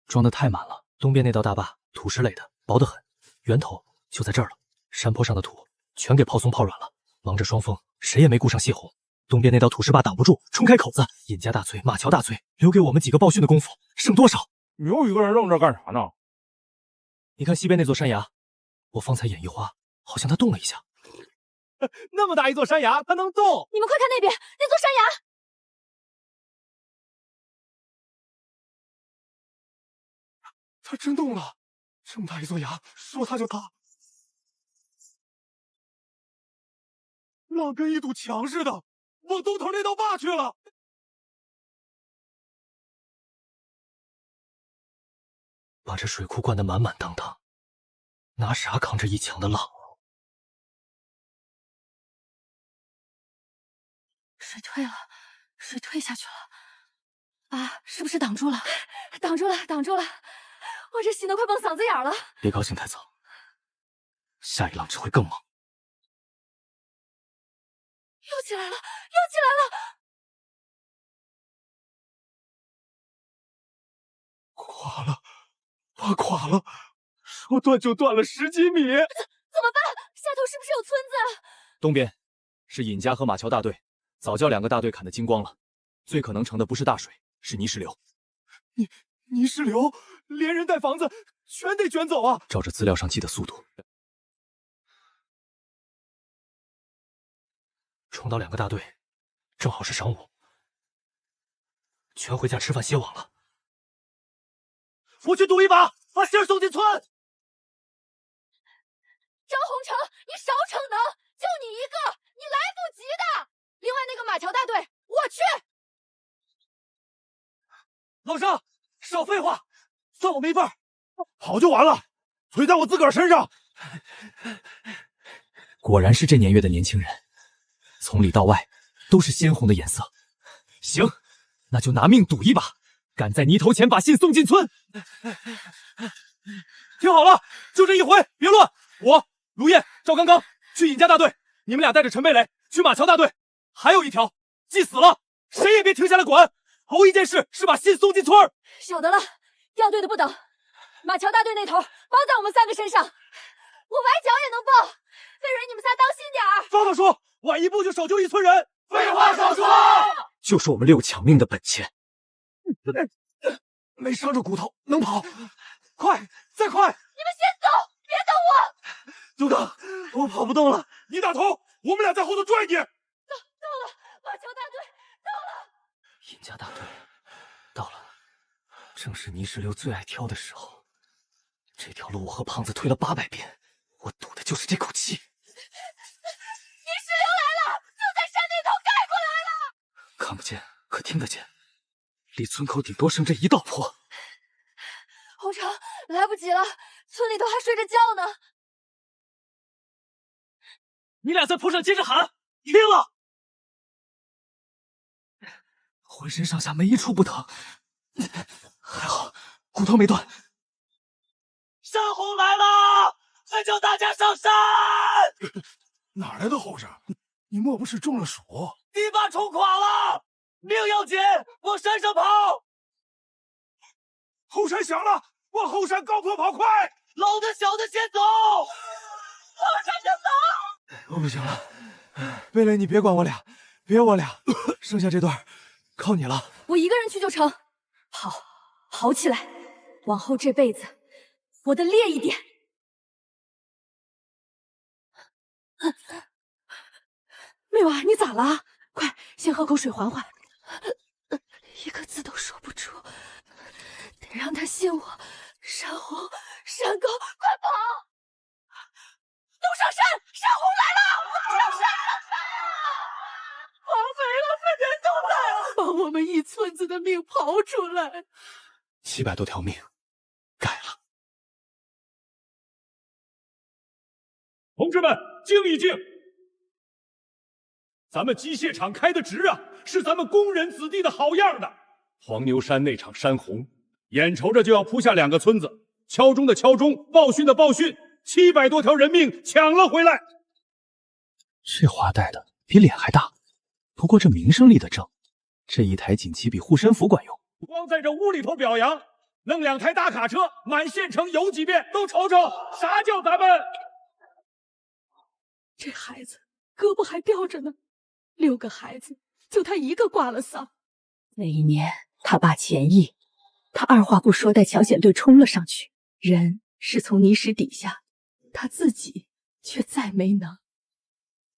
装的太满了。东边那道大坝土石垒的，薄得很，源头就在这儿了。山坡上的土全给泡松泡软了，忙着双峰，谁也没顾上泄洪。东边那道土石坝挡不住，冲开口子，尹家大催，马桥大催，留给我们几个报讯的功夫，剩多少？你又一个人愣着干啥呢？你看西边那座山崖，我方才眼一花，好像它动了一下。那么大一座山崖，它能动？你们快看那边，那座山崖！它真动了！这么大一座崖，说塌就塌。浪跟一堵墙似的，往东头那道坝去了。把这水库灌得满满当当，拿啥扛着一墙的浪？水退了，水退下去了。啊，是不是挡住了？挡住了，挡住了！我这洗得快蹦嗓子眼了。别高兴太早，下一浪只会更猛。又起来了，又起来了！垮了，坝垮了，说断就断了10几米。怎么办？下头是不是有村子？东边是尹家和马桥大队，早叫2个大队砍得精光了。最可能成的不是大水，是泥石流。泥石流，连人带房子全得卷走啊！照着资料上记的速度，冲到2个大队，正好是晌午，全回家吃饭歇网了。我去赌一把，把信儿送进村。张洪成，你少逞能，就你一个，你来不及的。另外那个马桥大队，我去。老张，少废话，算我没份儿。好就完了，腿在我自个儿身上。果然是这年月的年轻人，从里到外都是鲜红的颜色。行，那就拿命赌一把，赶在泥头前把信送进村。听好了，就这一回，别乱。我卢燕、赵刚刚去尹家大队，你们俩带着陈蓓蕾去马桥大队。还有一条，记死了，谁也别停下来管。头一件事是把信送进村儿。晓得了，掉队的不等。马桥大队那头包在我们3个身上，我崴脚也能报。费蕊，你们仨当心点儿。放他说，晚一步就少救一村人。废话少说，就是我们6个抢命的本钱。没伤着骨头，能跑，快，再快！你们先走，别等我。就等，我跑不动了，你打头，我们俩在后头拽你。到了，马桥大队到了。尹家大队到了，正是泥石流最爱挑的时候。这条路我和胖子推了800遍，我赌的就是这口气。泥石流来了，就在山那头盖过来了。看不见，可听得见。离村口顶多剩这一道坡。洪成，来不及了，村里头还睡着觉呢。你俩在坡上接着喊，听了。浑身上下没一处不疼，还好骨头没断。山洪来了，快叫大家上山！哪来的后山？你莫不是中了暑？堤坝冲垮了，命要紧，往山上跑！后山响了，往后山高坡跑，快！老的小的先走，往山上走！我不行了，蓓蕾，你别管我俩，别我俩，剩下这段靠你了。我一个人去就成。好起来，往后这辈子活得烈一点。妹娃，你咋了？快，先喝口水缓缓。一个字都说不出，得让他信我。山洪，山高，快跑！都上山！山洪来了！上山！绑匪了，分人都来了，把我们一村子的命刨出来。 700多条命，改了。同志们，静一静！咱们机械厂开的职啊，是咱们工人子弟的好样的。黄牛山那场山洪，眼瞅着就要扑下2个村子，敲钟的敲钟，报讯的报讯，700多条人命抢了回来。这话带的比脸还大，不过这名声立得正，这一台锦旗比护身符管用。 光在这屋里头表扬，弄2台大卡车满县城游几遍，都瞅瞅啥叫咱们。这孩子胳膊还吊着呢，6个孩子就他一个挂了丧。那一年他爸前役，他二话不说带抢险队冲了上去，人是从泥石底下，他自己却再没能。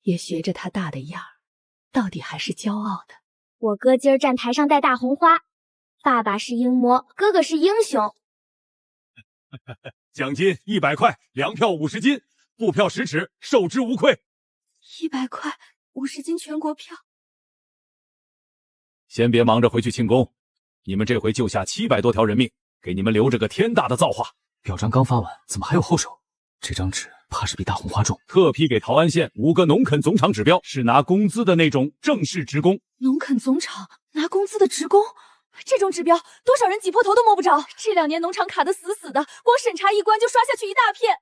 也学着他大的样儿，到底还是骄傲的。我哥今儿站台上戴大红花，爸爸是英魔，哥哥是英雄。奖金100块，粮票50斤，布票10尺，受之无愧。100块，50斤全国票。先别忙着回去庆功，你们这回救下700多条人命，给你们留着个天大的造化。表彰刚发完，怎么还有后手？这张纸怕是比大红花重。特批给桃安县5个农垦总厂指标，是拿工资的那种正式职工。农垦总厂拿工资的职工，这种指标多少人挤破头都摸不着。这2年农场卡得死死的，光审查一关就刷下去一大片。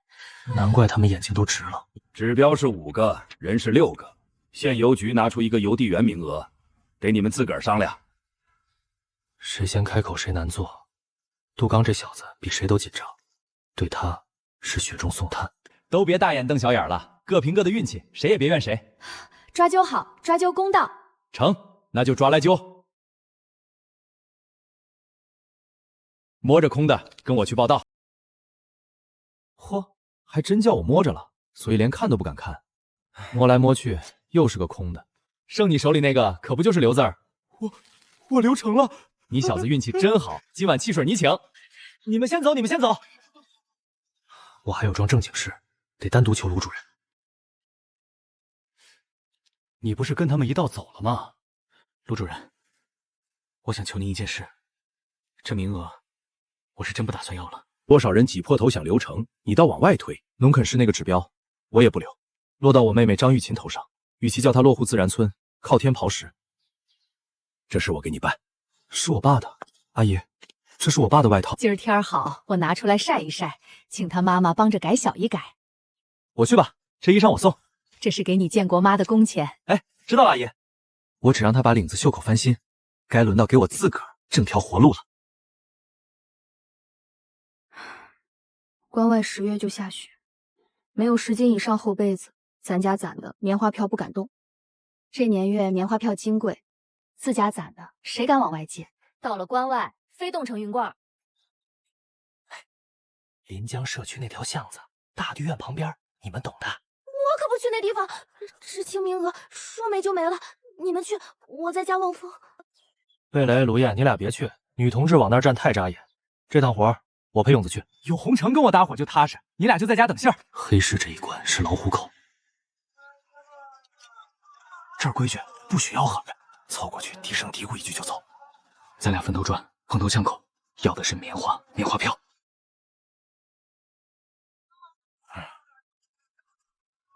难怪他们眼睛都直了。指标是5个，人是6个，县邮局拿出1个邮递员名额，得你们自个儿商量。谁先开口谁难做。杜刚这小子比谁都紧张，对他是雪中送炭。都别大眼瞪小眼了，各凭各的运气，谁也别怨谁。抓阄好，抓阄公道。成，那就抓来阄。摸着空的跟我去报道。嚯，还真叫我摸着了，所以连看都不敢看。摸来摸去又是个空的，剩你手里那个可不就是刘字儿？我刘成了。你小子运气真好，今晚汽水你请。你们先走，你们先走。我还有桩正经事，得单独求卢主任。你不是跟他们一道走了吗？卢主任，我想求您一件事，这名额我是真不打算要了。多少人挤破头想留成，你倒往外推。农垦市那个指标我也不留，落到我妹妹张玉琴头上，与其叫她落户自然村靠天刨食，这事我给你办。是我爸的，阿姨，这是我爸的外套。今儿天好，我拿出来晒一晒，请他妈妈帮着改小一改。我去吧，这衣裳我送。这是给你建国妈的工钱。哎，知道了，阿姨。我只让他把领子袖口翻新，该轮到给我自个儿挣条活路了。关外10月就下雪，没有10斤以上厚被子，咱家攒的棉花票不敢动。这年月棉花票金贵，自家攒的谁敢往外借？到了关外，非冻成云罐。临江社区那条巷子，大剧院旁边，你们懂的。我可不去那地方，知青名额说没就没了。你们去，我在家望风。魏雷、卢燕，你俩别去，女同志往那儿站太扎眼。这趟活我陪勇子去。有红尘跟我搭伙就踏实，你俩就在家等信儿。黑市这一关是老虎口，这儿规矩不许吆喝，凑过去低声嘀咕一句就走。咱俩分头转，碰头枪口，要的是棉花票。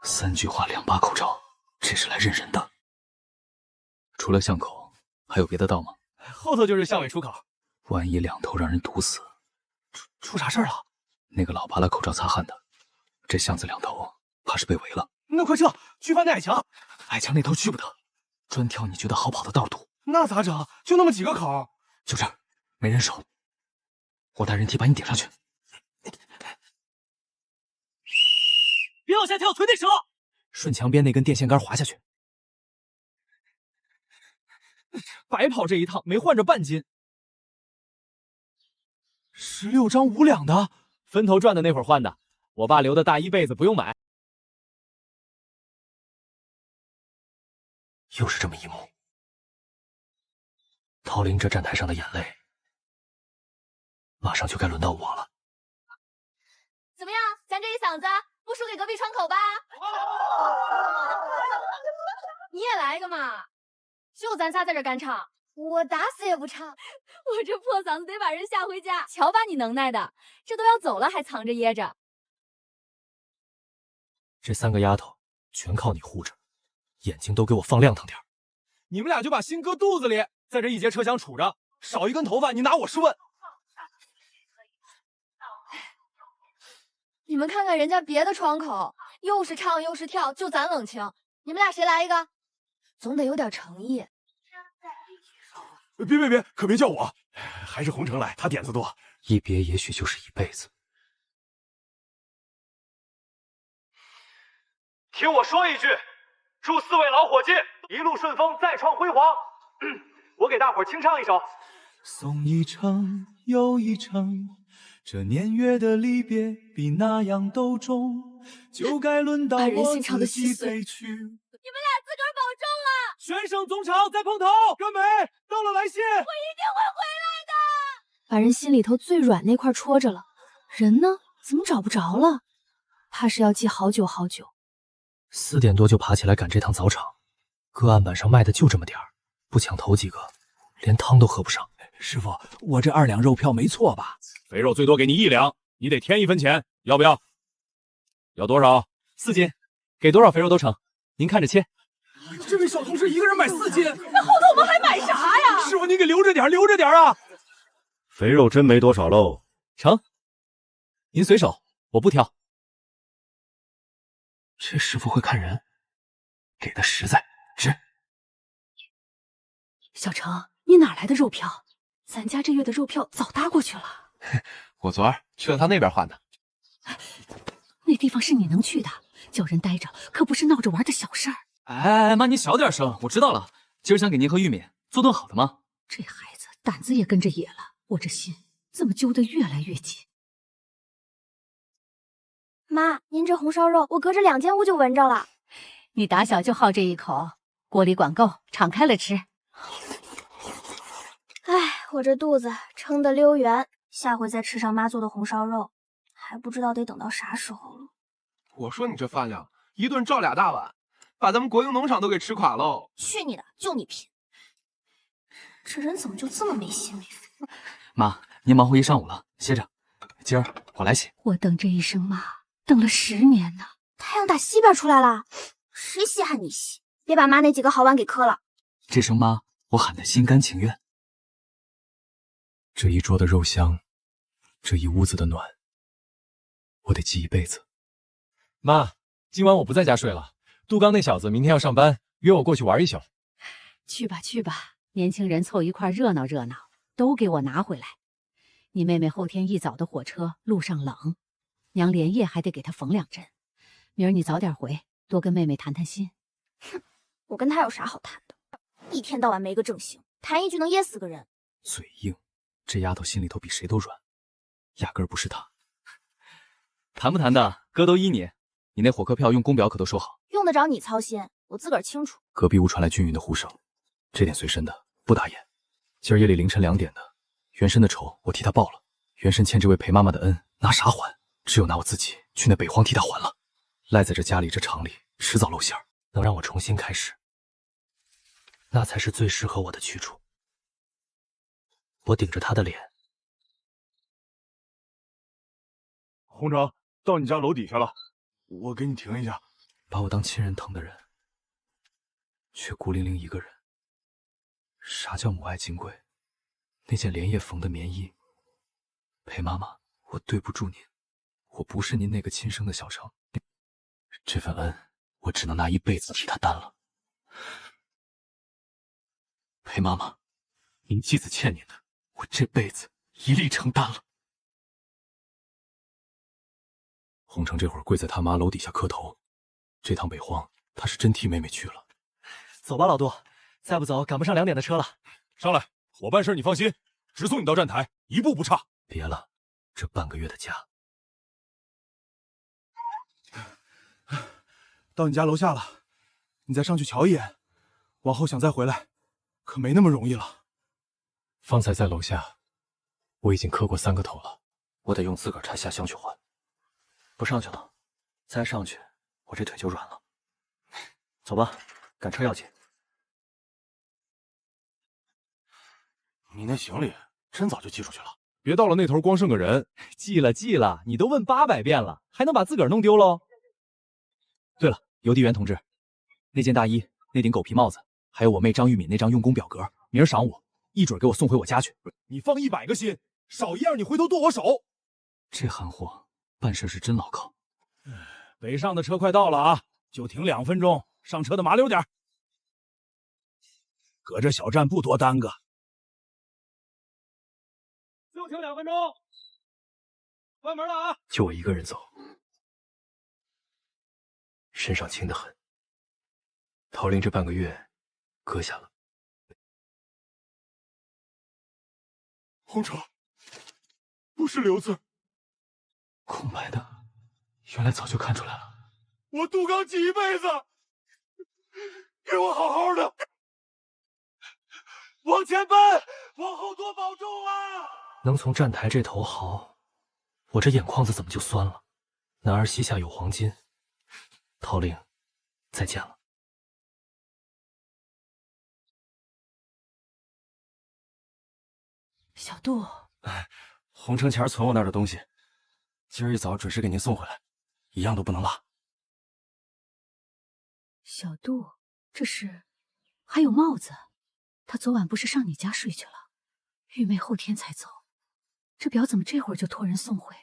3句话2把口罩，这是来认人的。除了巷口，还有别的道吗？后头就是巷尾出口。万一2头让人堵死，出啥事儿了？那个老拔了口罩擦汗的，这巷子2头怕是被围了。那快撤，去翻那矮墙。矮墙那头去不得，专挑你觉得好跑的道堵。那咋整？就那么几个口。就这儿，没人手，我带人梯把你顶上去。别往下跳，腿得折。顺墙边那根电线杆滑下去。白跑这一趟，没换着半斤。16张5两的，分头赚的那会儿换的。我爸留的大衣被子不用买。又是这么一幕。陶林这站台上的眼泪，马上就该轮到我了。怎么样，咱这一嗓子不输给隔壁窗口吧？你也来一个嘛！就咱仨在这干唱，我打死也不唱。我这破嗓子得把人吓回家。瞧把你能耐的，这都要走了还藏着掖着。这3个丫头全靠你护着，眼睛都给我放亮堂点。你们俩就把心搁肚子里，在这一节车厢杵着，少一根头发你拿我是问。你们看看人家别的窗口，又是唱又是跳，就咱冷清。你们俩谁来一个？总得有点诚意。别，可别叫我，还是红尘来，他点子多。一别也许就是一辈子。听我说一句，祝4位老伙计一路顺风，再创辉煌。我给大伙儿清唱一首。送一程又一程，这年月的离别比那样都重，就该轮到我自己飞去。你们俩自个儿保重啊！全省总场再碰头。根美到了，来信。我一定会回来的。把人心里头最软那块戳着了，人呢？怎么找不着了？怕是要记好久好久。4点多就爬起来赶这趟早场，个案板上卖的就这么点儿，不抢头几个，连汤都喝不上。师傅，我这2两肉票没错吧？肥肉最多给你1两，你得添1分钱，要不要？要多少？4斤，给多少肥肉都成，您看着切。这位小同事一个人买4斤，那后头我们还买啥呀？师傅，您给留着点，留着点啊！肥肉真没多少喽，成，您随手，我不挑。这师傅会看人，给的实在值。小程，你哪来的肉票？咱家这月的肉票早搭过去了。我昨儿去了他那边换的。那地方是你能去的，叫人待着可不是闹着玩的小事儿。哎，妈，您小点声，我知道了。今儿想给您和玉敏做顿好的吗？这孩子胆子也跟着野了，我这心怎么揪得越来越紧？妈，您这红烧肉，我隔着2间屋就闻着了。你打小就好这一口，锅里管够，敞开了吃。哎，我这肚子撑得溜圆，下回再吃上妈做的红烧肉，还不知道得等到啥时候了。我说你这饭量，一顿照2大碗，把咱们国营农场都给吃垮喽！去你的，就你拼！这人怎么就这么没心没肺？妈，您忙活一上午了，歇着，今儿我来洗。我等这一声妈等了10年呢。太阳打西边出来了，谁稀罕你洗？别把妈那几个好碗给磕了。这声妈，我喊得心甘情愿。这一桌的肉香，这一屋子的暖，我得记一辈子。妈，今晚我不在家睡了。杜刚那小子明天要上班，约我过去玩一宿。去吧去吧，年轻人凑一块热闹热闹，都给我拿回来。你妹妹后天一早的火车，路上冷，娘连夜还得给她缝2针。明儿你早点回，多跟妹妹谈谈心。哼，我跟她有啥好谈的？一天到晚没个正形，谈一句能噎死个人。嘴硬，这丫头心里头比谁都软，压根儿不是她。谈不谈的，哥都依你。你那火客票用工表可都收好，用得着你操心，我自个儿清楚。隔壁屋传来均匀的呼声，这点随身的不打眼。今儿夜里凌晨2点的，袁申的仇我替他报了。袁申欠这位裴妈妈的恩，拿啥还？只有拿我自己去那北荒替他还了。赖在这家里这厂里，迟早露馅儿。能让我重新开始，那才是最适合我的去处。我顶着他的脸。红城，到你家楼底下了，我给你停一下。把我当亲人疼的人，却孤零零一个人。啥叫母爱金贵？那件连夜缝的棉衣。裴妈妈，我对不住您，我不是您那个亲生的小程。这份恩，我只能拿一辈子替他担了。裴妈妈，您妻子欠您的，我这辈子一力承担了。洪城这会儿跪在他妈楼底下磕头，这趟北荒他是真替妹妹去了。走吧，老杜，再不走赶不上2点的车了。上来，我办事你放心，直送你到站台，一步不差。别了，这半个月的假。到你家楼下了，你再上去瞧一眼，往后想再回来，可没那么容易了。方才在楼下，我已经磕过3个头了，我得用自个儿拆下箱去还。不上去了，再上去，我这腿就软了。走吧，赶车要紧。你那行李真早就寄出去了，别到了那头光剩个人。记了记了，你都问800遍了，还能把自个儿弄丢喽？对了，邮递员同志，那件大衣、那顶狗皮帽子，还有我妹张玉敏那张用工表格，明儿晌午一准给我送回我家去。你放100个心，少一样你回头剁我手。这憨货办事是真牢靠。北上的车快到了啊，就停2分钟，上车的麻溜点。搁这小站不多耽搁。就停2分钟，关门了啊！就我一个人走，身上轻得很。桃林这半个月搁下了。洪城，不是刘字，空白的，原来早就看出来了。我杜刚记一辈子，给我好好的，往前奔，往后多保重啊！能从站台这头嚎，我这眼眶子怎么就酸了？男儿膝下有黄金，陶玲，再见了。小杜，红城前存我那儿的东西，今儿一早准时给您送回来，一样都不能落。小杜，这是还有帽子，他昨晚不是上你家睡去了？玉妹后天才走，这表怎么这会儿就托人送回？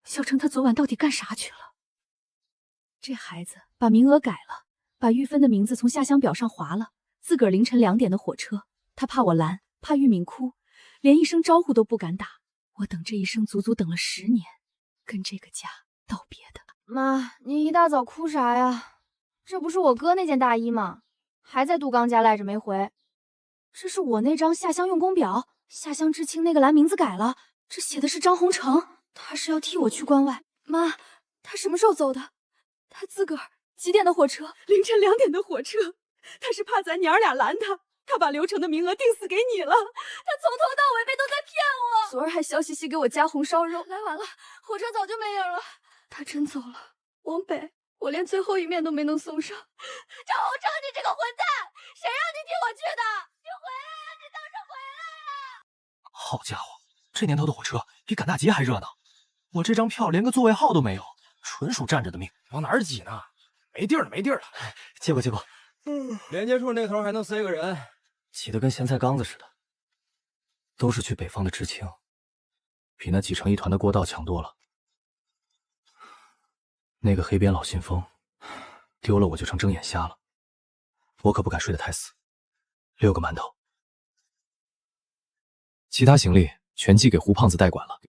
小程他昨晚到底干啥去了？这孩子把名额改了，把玉芬的名字从下乡表上划了，自个儿凌晨2点的火车，他怕我拦，怕玉敏哭，连一声招呼都不敢打。我等这一生足足等了10年，跟这个家道别的。妈，您一大早哭啥呀？这不是我哥那件大衣吗？还在杜刚家赖着没回。这是我那张下乡用工表，下乡知青那个栏名字改了，这写的是张红成，他是要替我去关外。妈，他什么时候走的？他自个儿几点的火车？凌晨2点的火车。他是怕咱娘儿俩拦他，他把刘成的名额定死给你了。他从头到尾都在骗我。昨儿还笑嘻嘻给我加红烧肉，来晚了，火车早就没影了。他真走了，往北，我连最后一面都没能送上。张红成，你这个混蛋，谁让你替我去的？你回来呀！你倒是回来呀！好家伙，这年头的火车比赶大集还热闹。我这张票连个座位号都没有，纯属站着的命。往哪儿挤呢？没地儿了，没地儿了。借过，借过。连接处那头还能塞个人，挤得跟咸菜缸子似的。都是去北方的知青，比那挤成一团的过道强多了。那个黑边老信封，丢了我就成睁眼瞎了。我可不敢睡得太死。6个馒头。其他行李全寄给胡胖子代管了。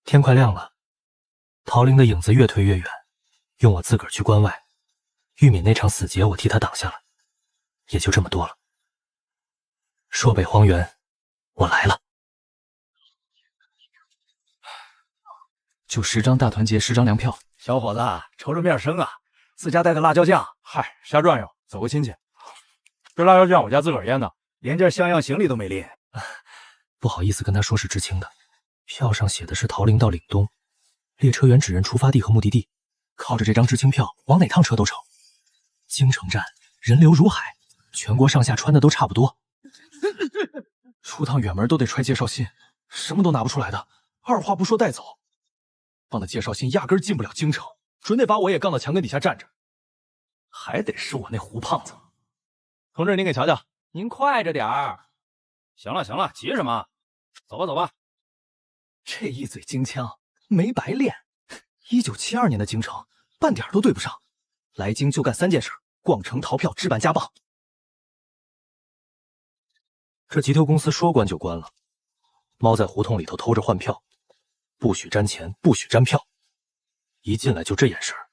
天快亮了，陶玲的影子越推越远，用我自个儿去关外。玉敏那场死劫我替他挡下了，也就这么多了。朔北荒原，我来了。就10张大团结，10张粮票。小伙子，瞅着面生啊，自家带的辣椒酱。嗨，瞎转悠，走个亲戚。这辣椒酱我家自个儿腌的，连件像样行李都没拎。不好意思跟他说是知青的，票上写的是陶陵到岭东，列车员指认出发地和目的地，靠着这张知青票往哪趟车都成。京城站人流如海，全国上下穿的都差不多。出趟远门都得揣介绍信，什么都拿不出来的，二话不说带走。放的介绍信压根进不了京城，准得把我也杠到墙根底下站着。还得是我那胡胖子。同志，您给瞧瞧，您快着点儿。行了行了，急什么？走吧走吧。这一嘴京腔没白练，1972年的京城半点都对不上。来京就干3件事：逛城、逃票、置办家棒。这急头公司说关就关了，猫在胡同里头偷着换票，不许沾钱，不许沾票。一进来就这眼神儿。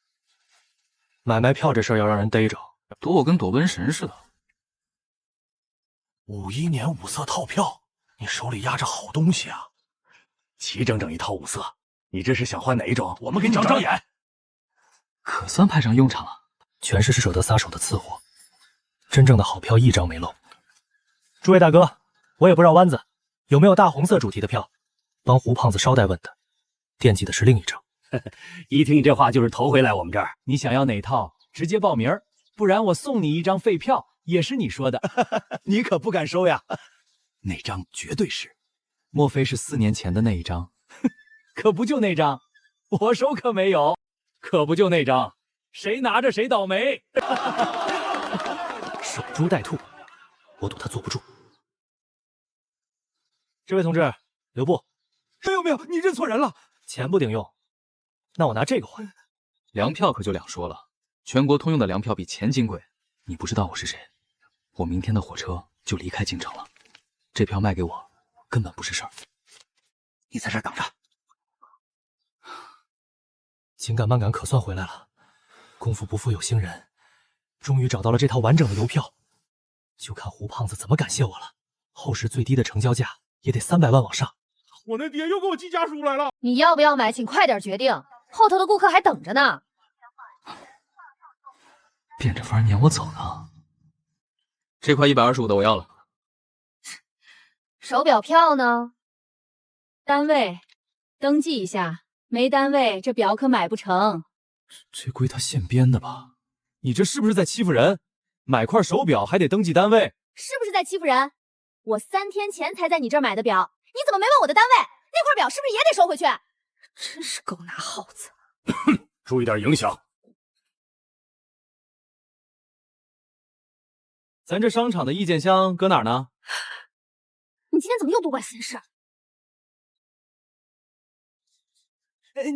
买卖票这事儿要让人逮着，躲我跟躲瘟神似的。51年5色套票，你手里压着好东西啊！齐整整一套5色，你这是想换哪一种？我们给你长长眼。可算派上用场了，全是舍得撒手的次货，真正的好票一张没漏。诸位大哥，我也不绕弯子，有没有大红色主题的票？帮胡胖子捎带问的，惦记的是另一张。一听你这话就是头回来我们这儿。你想要哪套，直接报名儿，不然我送你一张废票，也是你说的。你可不敢收呀。那张绝对是，莫非是4年前的那一张？可不就那张，我手可没有。可不就那张，谁拿着谁倒霉。守株待兔，我赌他坐不住。这位同志，留步。没有没有，你认错人了。钱不顶用，那我拿这个换。粮票可就两说了，全国通用的粮票比钱金贵。你不知道我是谁，我明天的火车就离开京城了，这票卖给我根本不是事儿。你在这儿等着。紧赶慢赶可算回来了，功夫不负有心人，终于找到了这套完整的邮票，就看胡胖子怎么感谢我了。后时最低的成交价也得300万往上。我那爹又给我寄家书来了。你要不要买，请快点决定，后头的顾客还等着呢。变着法撵我走呢。这块125的我要了。手表票呢？单位登记一下，没单位这表可买不成。这归他现编的吧？你这是不是在欺负人？买块手表还得登记单位，是不是在欺负人？我3天前才在你这儿买的表，你怎么没问我的单位？那块表是不是也得收回去？真是狗拿耗子！注意点影响。咱这商场的意见箱搁哪儿呢？你今天怎么又多管闲事？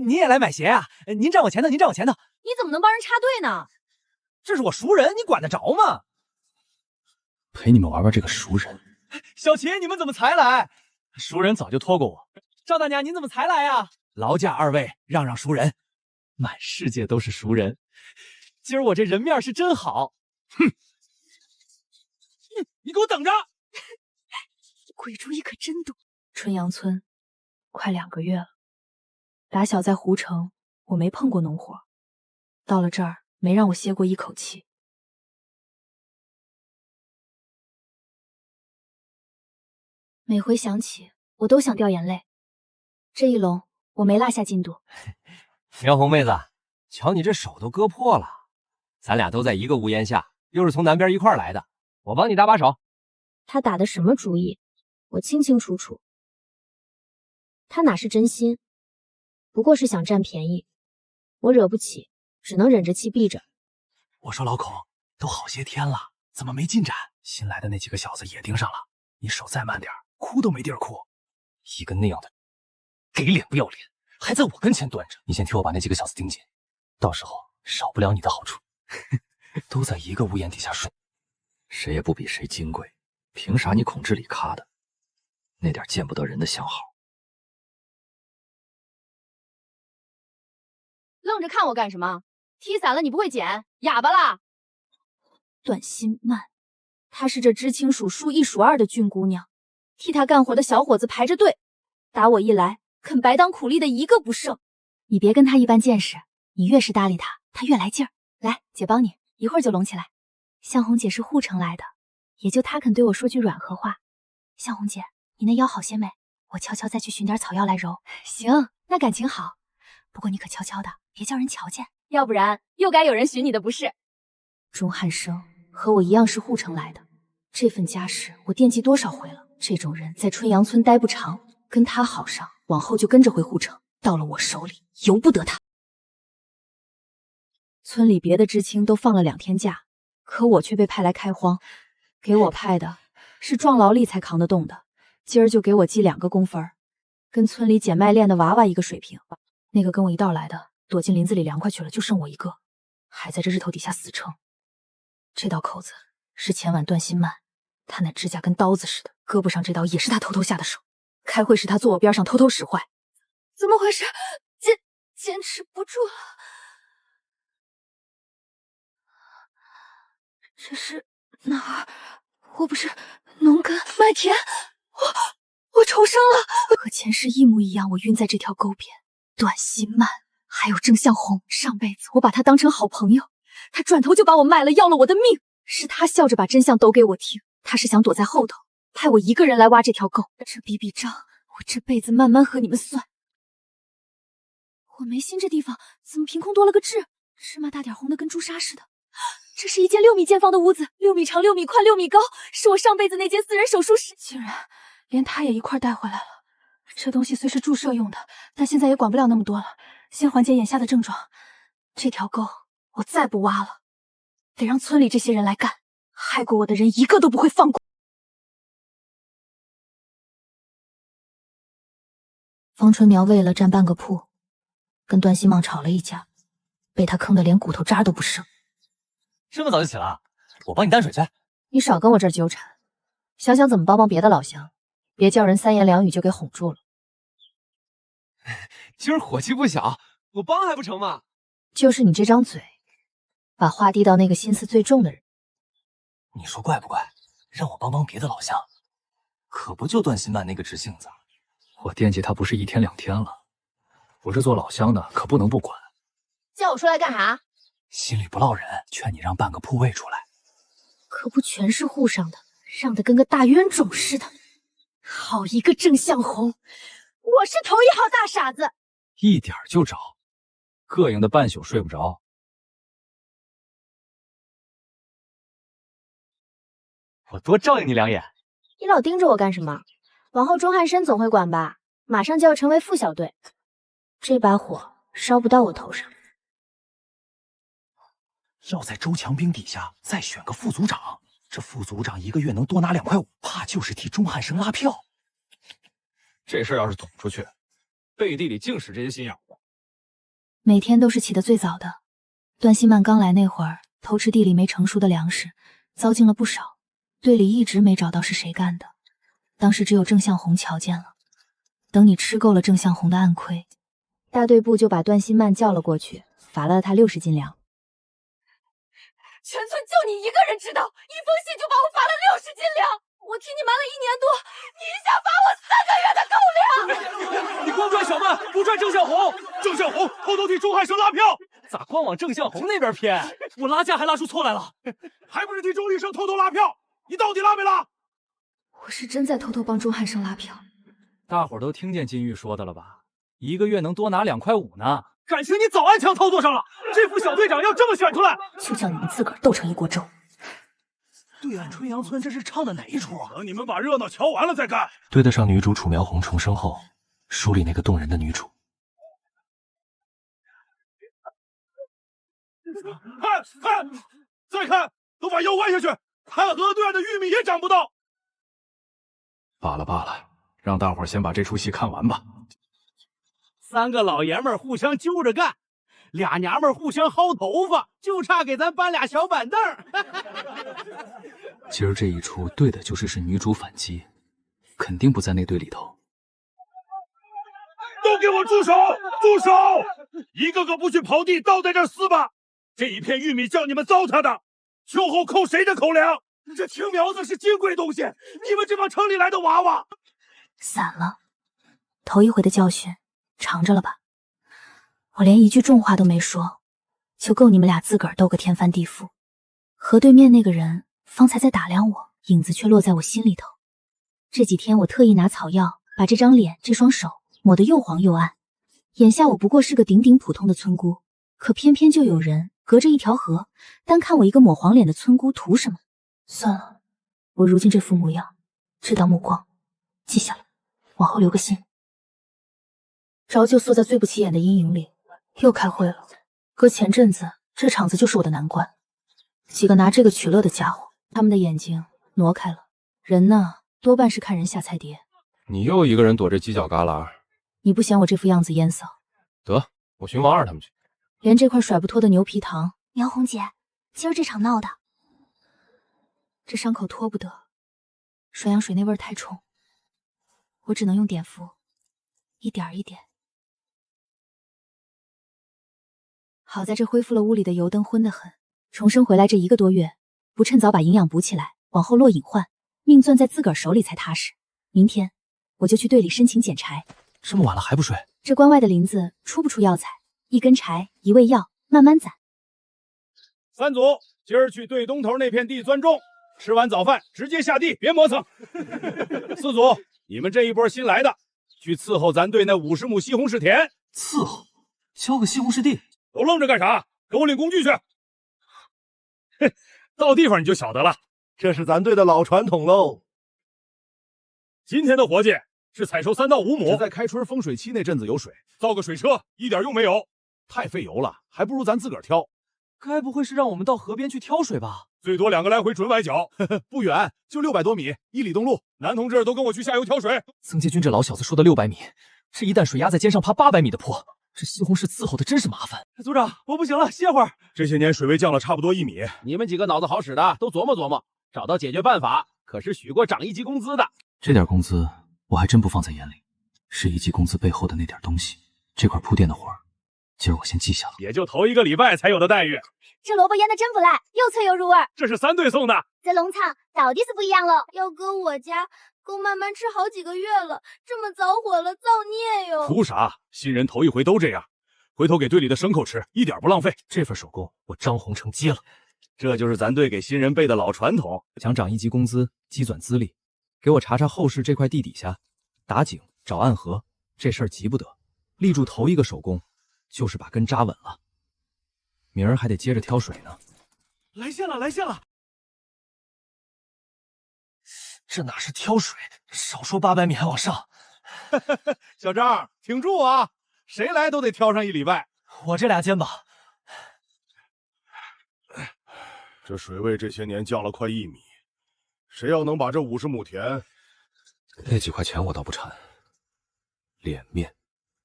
你也来买鞋啊？您占我钱的，您占我钱的。你怎么能帮人插队呢？这是我熟人，你管得着吗？陪你们玩玩这个熟人。小齐，你们怎么才来？熟人早就托过我。赵大娘，您怎么才来呀？劳驾二位，让让熟人。满世界都是熟人，今儿我这人面是真好。哼！你给我等着！鬼主意可真多。春阳村快2个月了，打小在湖城，我没碰过农活，到了这儿没让我歇过一口气。每回想起，我都想掉眼泪。这一笼我没落下进度。苗红妹子，瞧你这手都割破了，咱俩都在一个屋檐下，又是从南边一块来的，我帮你搭把手。他打的什么主意？我清清楚楚。他哪是真心，不过是想占便宜。我惹不起，只能忍着气避着。我说老孔，都好些天了，怎么没进展？新来的那几个小子也盯上了，你手再慢点，哭都没地儿哭。一个那样的，给脸不要脸，还在我跟前端着。你先替我把那几个小子盯紧，到时候少不了你的好处。都在一个屋檐底下睡，谁也不比谁金贵，凭啥你孔志里咔的？那点见不得人的相好。愣着看我干什么？踢散了你不会捡，哑巴啦！段新曼，她是这知青署数1数2的俊姑娘，替她干活的小伙子排着队，打我一来，肯白当苦力的一个不剩。你别跟她一般见识，你越是搭理她，她越来劲儿。来，姐帮你，一会儿就拢起来。向红姐是护城来的，也就她肯对我说句软和话。向红姐，你那腰好些没？我悄悄再去寻点草药来揉。行，那感情好。不过你可悄悄的，别叫人瞧见，要不然又该有人寻你的不是。钟汉生和我一样是护城来的，这份家事我惦记多少回了。这种人在春阳村待不长，跟他好上，往后就跟着回护城，到了我手里，由不得他。村里别的知青都放了2天假，可我却被派来开荒。给我派的是壮劳力才扛得动的，今儿就给我记2个工分，跟村里捡麦炼的娃娃一个水平。那个跟我一道来的，躲进林子里凉快去了，就剩我一个，还在这日头底下死撑。这道扣子是前晚段新曼，他那指甲跟刀子似的，胳膊上这刀也是他偷偷下的手。开会时他坐我边上偷偷使坏。怎么回事？坚持不住了。这是哪儿？我不是农耕麦田，我重生了，和前世一模一样。我晕在这条沟边，段新曼还有郑向红，上辈子我把他当成好朋友，他转头就把我卖了，要了我的命。是他笑着把真相都给我听，他是想躲在后头，派我一个人来挖这条沟。这笔笔账，我这辈子慢慢和你们算。我没心这地方，怎么凭空多了个痣？芝麻大点红的跟朱砂似的。这是一间6米见方的屋子，6米长、6米宽、6米高，是我上辈子那间私人手术室。竟然连他也一块带回来了。这东西虽是注射用的，但现在也管不了那么多了，先缓解眼下的症状。这条沟我再不挖了，得让村里这些人来干，害过我的人一个都不会放过。方春苗为了占半个铺，跟段新旺吵了一架，被他坑得连骨头渣都不剩。这么早就起了，我帮你担水去。你少跟我这儿纠缠，想想怎么帮别的老乡，别叫人3言2语就给哄住了。今儿火气不小，我帮还不成吗？就是你这张嘴，把话递到那个心思最重的人。你说怪不怪？让我帮别的老乡，可不就段新曼那个直性子，我惦记他不是1天2天了，我这做老乡的可不能不管。叫我出来干啥？心里不落忍，劝你让半个铺位出来。可不全是沪上的，让得跟个大冤种似的。好一个郑向红，我是头1号大傻子。一点就着，膈应的半宿睡不着。我多照应你2眼。你老盯着我干什么？往后钟汉生总会管吧？马上就要成为副小队，这把火烧不到我头上。要在周强兵底下再选个副组长，这副组长1个月能多拿2块5，怕就是替钟汉生拉票。这事儿要是捅出去，背地里净使这些心眼儿。每天都是起得最早的。段希曼刚来那会儿，偷吃地里没成熟的粮食，糟践了不少。队里一直没找到是谁干的，当时只有郑向红瞧见了。等你吃够了郑向红的暗亏，大队部就把段希曼叫了过去，罚了他60斤粮。全村就你一个人知道，一封信就把我罚了60斤粮。我替你瞒了1年多，你一下罚我3个月的狗粮。你光拽小曼，不拽郑向红。郑向红偷偷替钟汉生拉票，咋光往郑向红那边偏？我拉架还拉出错来了，还不是替钟立生偷偷拉票？你到底拉没拉？我是真在偷偷帮钟汉生拉票。大伙儿都听见金玉说的了吧？1个月能多拿2块5呢。感情你早安墙操作上了，这副小队长要这么选出来，就叫你们自个儿斗成一锅粥。对岸春阳村这是唱的哪一出啊？等你们把热闹瞧完了再干。对得上女主楚苗红重生后书里那个动人的女主。看，再看，都把腰弯下去，看河对岸的玉米也长不到。罢了，让大伙儿先把这出戏看完吧。 3个老爷们儿互相揪着干，2娘们儿互相薅头发，就差给咱搬俩小板凳。今儿这一出对的就是女主反击，肯定不在那队里头。都给我住手！住手！一个个不去刨地，倒在这儿撕吧！这一片玉米叫你们糟蹋的，秋后扣谁的口粮？这青苗子是金贵东西，你们这帮城里来的娃娃，散了。头一回的教训。 尝着了吧，我连一句重话都没说，就够你们俩自个儿斗个天翻地覆。河对面那个人方才在打量我，影子却落在我心里头。这几天我特意拿草药把这张脸、这双手抹得又黄又暗。眼下我不过是个顶顶普通的村姑，可偏偏就有人隔着一条河，单看我一个抹黄脸的村姑图什么？算了，我如今这副模样，这道目光记下了，往后留个心。 早就缩在最不起眼的阴影里，又开会了。搁前阵子，这场子就是我的难关。几个拿这个取乐的家伙，他们的眼睛挪开了。人呢，多半是看人下菜碟。你又一个人躲这犄角旮旯，你不嫌我这副样子烟骚？得，我寻王二他们去。连这块甩不脱的牛皮糖，苗红姐，今儿这场闹的，这伤口脱不得，涮羊水那味儿太冲，我只能用碘伏，一点一点。 好在这恢复了屋里的油灯昏得很，重生回来这1个多月，不趁早把营养补起来，往后落隐患，命攥在自个儿手里才踏实。明天我就去队里申请捡柴。这么晚了还不睡？这关外的林子出不出药材？1根柴1味药，慢慢攒。3组，今儿去队东头那片地钻种，吃完早饭直接下地，别磨蹭。4组，你们这一波新来的，去伺候咱队那50亩西红柿田。伺候？交个西红柿地？ 都愣着干啥？给我领工具去！嘿，到地方你就晓得了，这是咱队的老传统喽。今天的活计是采收3到5亩，只在开春丰水期那阵子有水，造个水车一点用没有，太费油了，还不如咱自个儿挑。该不会是让我们到河边去挑水吧？最多2个来回准崴脚，不远，就600多米，1里东路。男同志都跟我去下游挑水。曾介军这老小子说的600米，这一担水压在肩上爬800米的坡。 这西红柿伺候的真是麻烦，组长，我不行了，歇会儿。这些年水位降了差不多1米，你们几个脑子好使的都琢磨琢磨，找到解决办法。可是许过涨1级工资的，这点工资我还真不放在眼里，是1级工资背后的那点东西。这块铺垫的活儿，今儿我先记下了。也就头1个礼拜才有的待遇。这萝卜腌的真不赖，又脆又入味。这是3队送的，这龙仓到底是不一样了。要搁我家，够慢慢吃好几个月了，这么早火了，造孽哟！图啥？新人头一回都这样，回头给队里的牲口吃，一点不浪费。这份手工我张宏成接了。这就是咱队给新人备的老传统，想涨一级工资，积攒资历，给我查查后事这块地底下打井找暗河，这事儿急不得。立住头一个手工，就是把根扎稳了。明儿还得接着挑水呢。来线了，来线了！这哪是挑水，少说800米还往上。小张，挺住啊！谁来都得挑上1礼拜。我这俩肩膀。这水位这些年降了快1米，谁要能把这50亩田……那几块钱我倒不馋，脸面、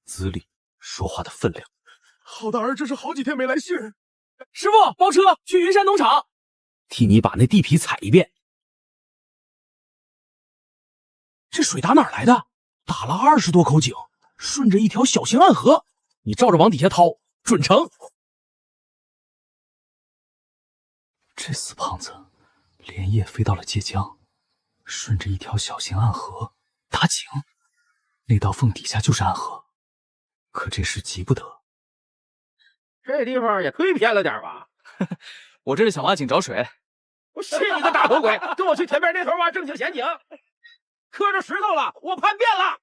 资历、说话的分量。郝大儿这是好几天没来信。师傅，包车去云山农场，替你把那地皮踩一遍。这水打哪儿来的？打了20多口井，顺着一条小型暗河，你照着往底下掏，准成。这死胖子连夜飞到了界江，顺着一条小型暗河打井，那道缝底下就是暗河。可这事急不得。这地方也忒偏了点吧？我这是想挖井找水。我去你个大头鬼！跟我去前边那头挖正经咸井，磕着石头了，我叛变了。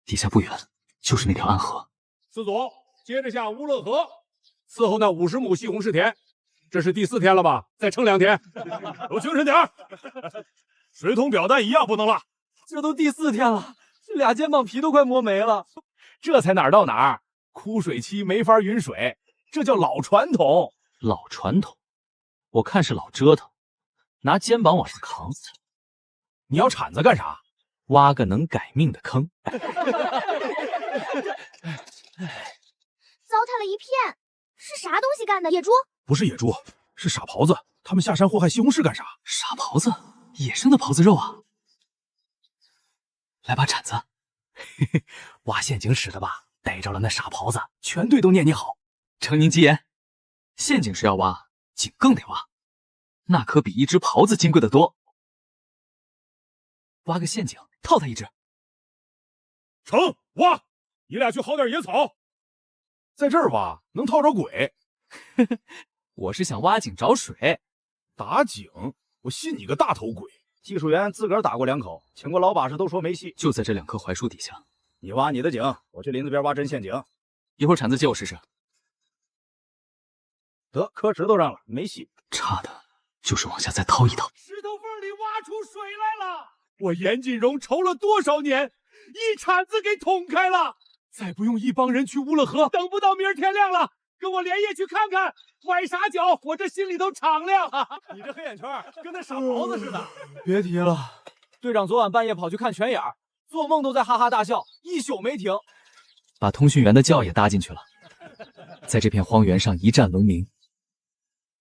底下不远就是那条暗河。四组接着下乌勒河，伺候那50亩西红柿田。这是第4天了吧？再撑2天，都精神点儿。水桶表带一样不能落。这都第4天了，俩肩膀皮都快磨没了。这才哪儿到哪儿？枯水期没法匀水，这叫老传统。老传统，我看是老折腾，拿肩膀往上扛。你要铲子干啥？挖个能改命的坑。糟蹋了一片，是啥东西干的？野猪？不是野猪，是傻狍子。他们下山祸害西红柿干啥？傻狍子，野生的狍子肉啊！来把铲子，挖陷阱使的吧？逮着了那傻狍子，全队都念你好。承您吉言。陷阱是要挖，井更得挖，那可比一只狍子金贵得多。挖个陷阱，套他一只。成，挖！你俩去薅点野草。在这儿挖能套着鬼。我是想挖井找水。打井？我信你个大头鬼！技术员自个儿打过2口，请过老把式都说没戏。就在这2棵槐树底下。你挖你的井，我去林子边挖真陷阱。一会儿铲子借我试试。得，磕石头上了，没戏。差的就是往下再掏一掏。石头缝里挖出水来了！我严锦荣愁了多少年，一铲子给捅开了。再不用一帮人去乌勒河，等不到明儿天亮了，跟我连夜去看看，崴啥脚，我这心里头敞亮。你这黑眼圈跟那傻狍子似的。别提了，队长昨晚半夜跑去看泉眼，做梦都在哈哈大笑，一宿没停。把通讯员的觉也搭进去了，在这片荒原上一战闻名，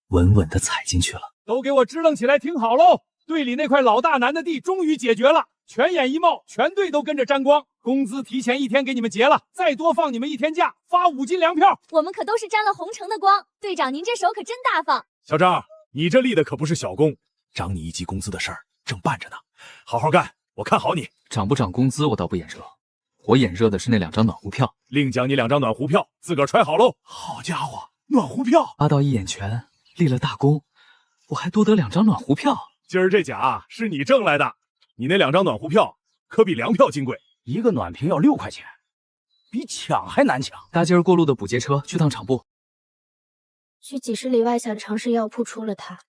稳稳地踩进去了。都给我支棱起来听好喽！队里那块老大难的地终于解决了，泉眼一冒，全队都跟着沾光。工资提前1天给你们结了，再多放你们1天假，发5斤粮票。我们可都是沾了红城的光，队长您这手可真大方。小张，你这立的可不是小功，涨你1级工资的事儿正办着呢，好好干，我看好你。涨不涨工资我倒不眼热，我眼热的是那2张暖壶票。另奖你2张暖壶票，自个儿揣好喽。好家伙，暖壶票！挖到一眼泉，立了大功，我还多得2张暖壶票。今儿这甲是你挣来的，你那2张暖壶票可比粮票金贵。一个暖瓶要6块钱，比抢还难抢。搭今儿过路的补接车去趟厂部。去几十里外下的常氏药铺出了他，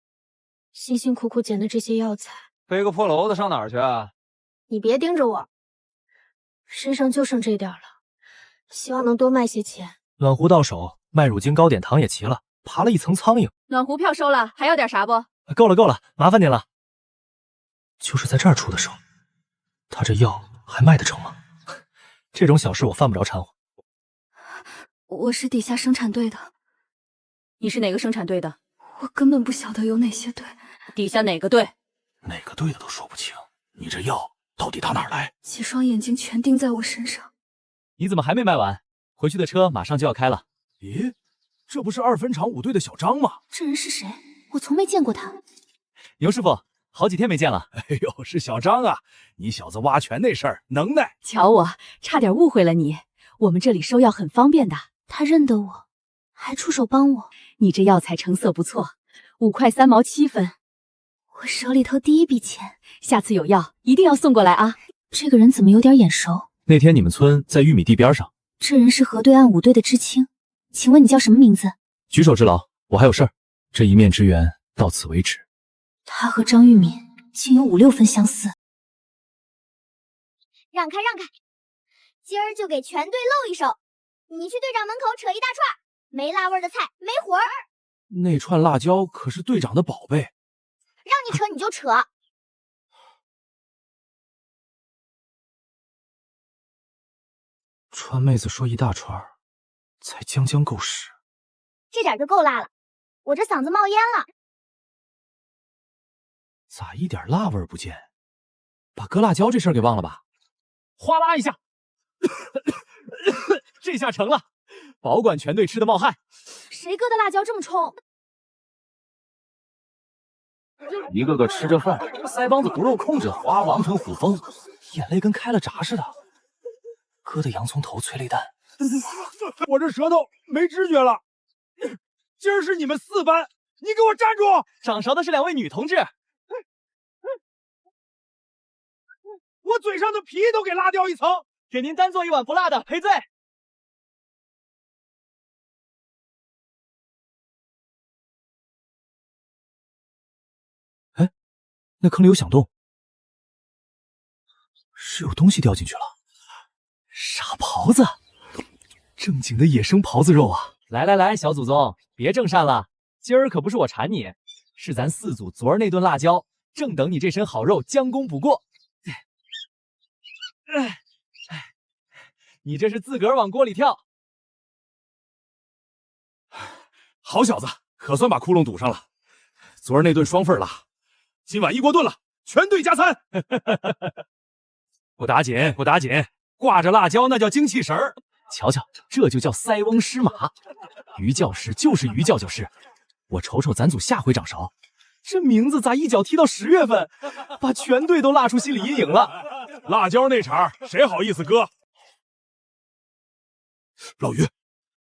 辛辛苦苦捡的这些药材。背个破篓子上哪儿去啊？你别盯着我，身上就剩这点了，希望能多卖些钱。暖壶到手，麦乳精、糕点、糖也齐了，爬了一层苍蝇。暖壶票收了，还要点啥不？够了够了，麻烦您了。就是在这儿出的手，他这药还卖得成吗？这种小事我犯不着掺和。我是底下生产队的。你是哪个生产队的？我根本不晓得有哪些队。底下哪个队？哪个队的都说不清。你这药到底打哪儿来？几双眼睛全盯在我身上。你怎么还没卖完？回去的车马上就要开了。咦，这不是2分厂5队的小张吗？这人是谁？我从没见过他。牛师傅，好几天没见了。哎呦，是小张啊！你小子挖泉那事儿能耐。瞧我，差点误会了你。我们这里收药很方便的。他认得我，还出手帮我。你这药材成色不错，5块3毛7分。我手里头第一笔钱。下次有药一定要送过来啊！这个人怎么有点眼熟？那天你们村在玉米地边上。这人是河对岸5队的知青，请问你叫什么名字？举手之劳，我还有事儿，这一面之缘到此为止。他和张玉敏竟有5、6分相似。让开让开，今儿就给全队露一手。你去队长门口扯一大串，没辣味的菜没活儿。那串辣椒可是队长的宝贝，让你扯你就扯。川妹子说一大串，才将将够使。这点就够辣了，我这嗓子冒烟了。咋一点辣味不见？把搁辣椒这事儿给忘了吧？哗啦一下，这下成了，保管全队吃的冒汗。谁搁的辣椒这么冲？一个个吃着饭，腮帮子不受控制，花王成虎风，眼泪跟开了闸似的。搁的洋葱头、催泪弹，我这舌头没知觉了。今儿是你们4班，你给我站住！掌勺的是2位女同志，我嘴上的皮都给拉掉一层，给您单做一碗不辣的赔罪。哎，那坑里有响动，是有东西掉进去了。傻狍子，正经的野生狍子肉啊！来来来，小祖宗，别正善了，今儿可不是我馋你，是咱4组昨儿那顿辣椒，正等你这身好肉将功补过。你这是自个儿往锅里跳。好小子，可算把窟窿堵上了。昨儿那顿双份辣，今晚1锅炖了，全队加餐。不打紧，不打紧，挂着辣椒那叫精气神儿。瞧瞧，这就叫塞翁失马。于教师就是于教师。我瞅瞅咱组下回掌勺，这名字咋一脚踢到10月份，把全队都辣出心理阴影了。辣椒那茬谁好意思割？老于，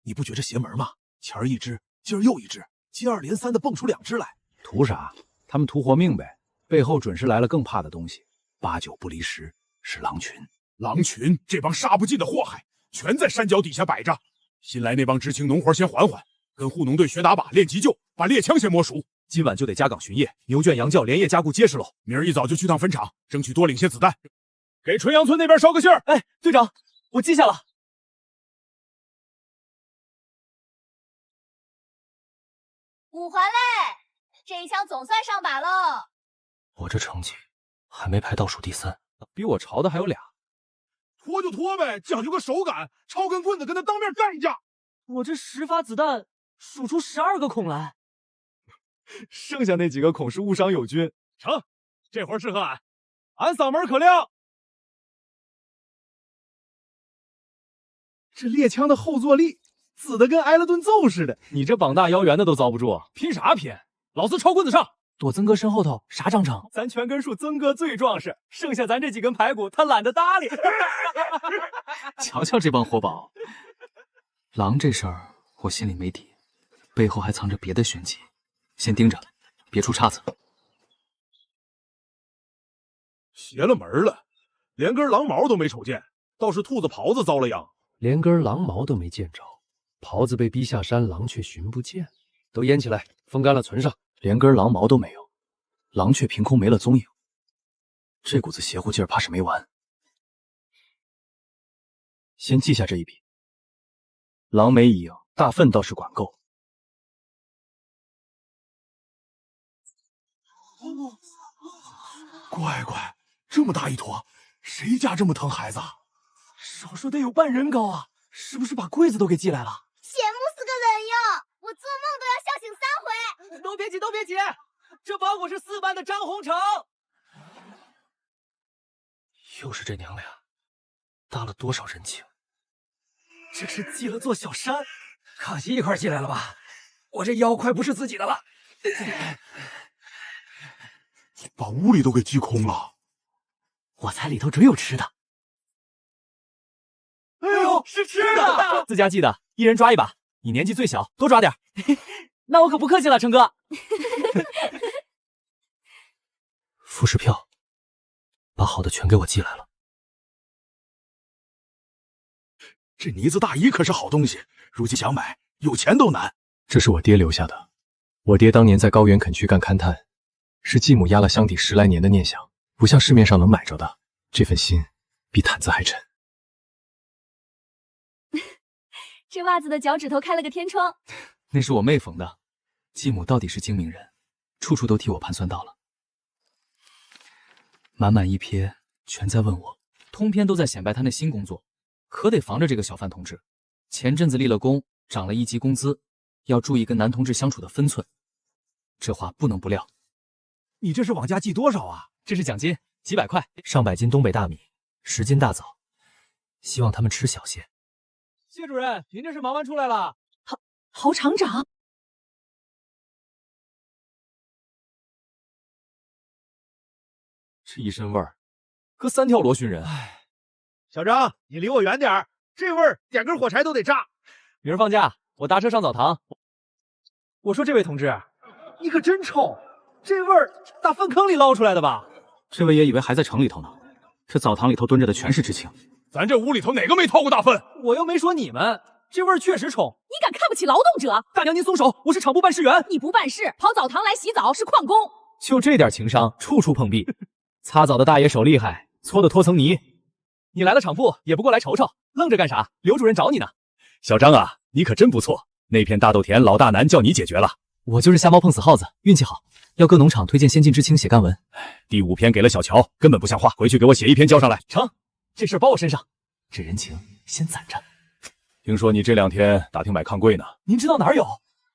你不觉着邪门吗？前儿一只，今儿又一只，接二连三的蹦出2只来，图啥？他们图活命呗，背后准是来了更怕的东西，8、9不离10，是狼群。狼群这帮杀不尽的祸害，全在山脚底下摆着。新来那帮知青农活先缓缓，跟护农队学打靶，练急救，把猎枪先摸熟。今晚就得加岗巡夜，牛圈羊叫连夜加固结实喽。明儿一早就去趟坟场，争取多领些子弹，给纯阳村那边捎个信儿。哎，队长，我记下了。5环嘞，这一枪总算上靶喽。我这成绩还没排倒数第3，比我潮的还有俩。拖就拖呗，讲究个手感，抄根棍子跟他当面干一架。我这10发子弹数出12个孔来，剩下那几个孔是误伤友军。成，这活适合俺，俺嗓门可亮。这猎枪的后坐力，紫的跟挨了顿揍似的。你这膀大腰圆的都遭不住，拼啥拼？老子抄棍子上！躲曾哥身后头，啥章程？咱全根数曾哥最壮实，剩下咱这几根排骨他懒得搭理。瞧瞧这帮活宝，狼这事儿我心里没底，背后还藏着别的玄机，先盯着，别出岔子。邪了门了，连根狼毛都没瞅见，倒是兔子狍子遭了殃。连根狼毛都没见着，狍子被逼下山，狼却寻不见。都腌起来，风干了存上。连根狼毛都没有，狼却凭空没了踪影，这股子邪乎劲儿怕是没完。先记下这一笔，狼没影，大粪倒是管够。乖乖，这么大一坨，谁家这么疼孩子？少说得有半人高啊！是不是把柜子都给寄来了？羡慕死个人哟！我做梦都要笑醒3回。都别急，都别急，这把我是4班的张洪成。又是这娘俩，搭了多少人情？这是寄了座小山，可惜一块寄来了吧？我这腰快不是自己的了。把屋里都给击空了。我猜里头只有吃的。哎呦，是吃的！自家寄的，一人抓一把。你年纪最小，多抓点。那我可不客气了，成哥。副食票，把好的全给我寄来了。这呢子大衣可是好东西，如今想买，有钱都难。这是我爹留下的。我爹当年在高原垦区干勘探，是继母压了箱底10来年的念想，不像市面上能买着的。这份心比毯子还沉。这袜子的脚趾头开了个天窗。那是我妹缝的。继母到底是精明人，处处都替我盘算到了。满满一瞥，全在问我，通篇都在显摆他那新工作，可得防着这个小范同志。前阵子立了功，涨了1级工资，要注意跟男同志相处的分寸。这话不能不撂。你这是往家寄多少啊？这是奖金，几百块，上百斤东北大米，10斤大枣，希望他们吃小些。谢主任，您这是忙完出来了？侯厂长，这一身味儿，搁3条螺旋人。唉，小张，你离我远点儿，这味儿点根火柴都得炸。明儿放假，我搭车上澡堂。我说这位同志，你可真臭，这味儿大粪坑里捞出来的吧？这位也以为还在城里头呢，这澡堂里头蹲着的全是知青。咱这屋里头哪个没掏过大粪？我又没说你们，这味儿确实冲。你敢看不起劳动者？大娘您松手，我是厂部办事员。你不办事，跑澡堂来洗澡是旷工。就这点情商，处处碰壁。擦澡的大爷手厉害，搓的脱层泥。你来了厂部也不过来瞅瞅，愣着干啥？刘主任找你呢。小张啊，你可真不错，那片大豆田老大难叫你解决了。我就是瞎猫碰死耗子，运气好。要各农场推荐先进知青写干文。第5篇给了小乔，根本不像话，回去给我写1篇交上来。成，这事包我身上。这人情先攒着。听说你这2天打听买炕柜呢？您知道哪儿有？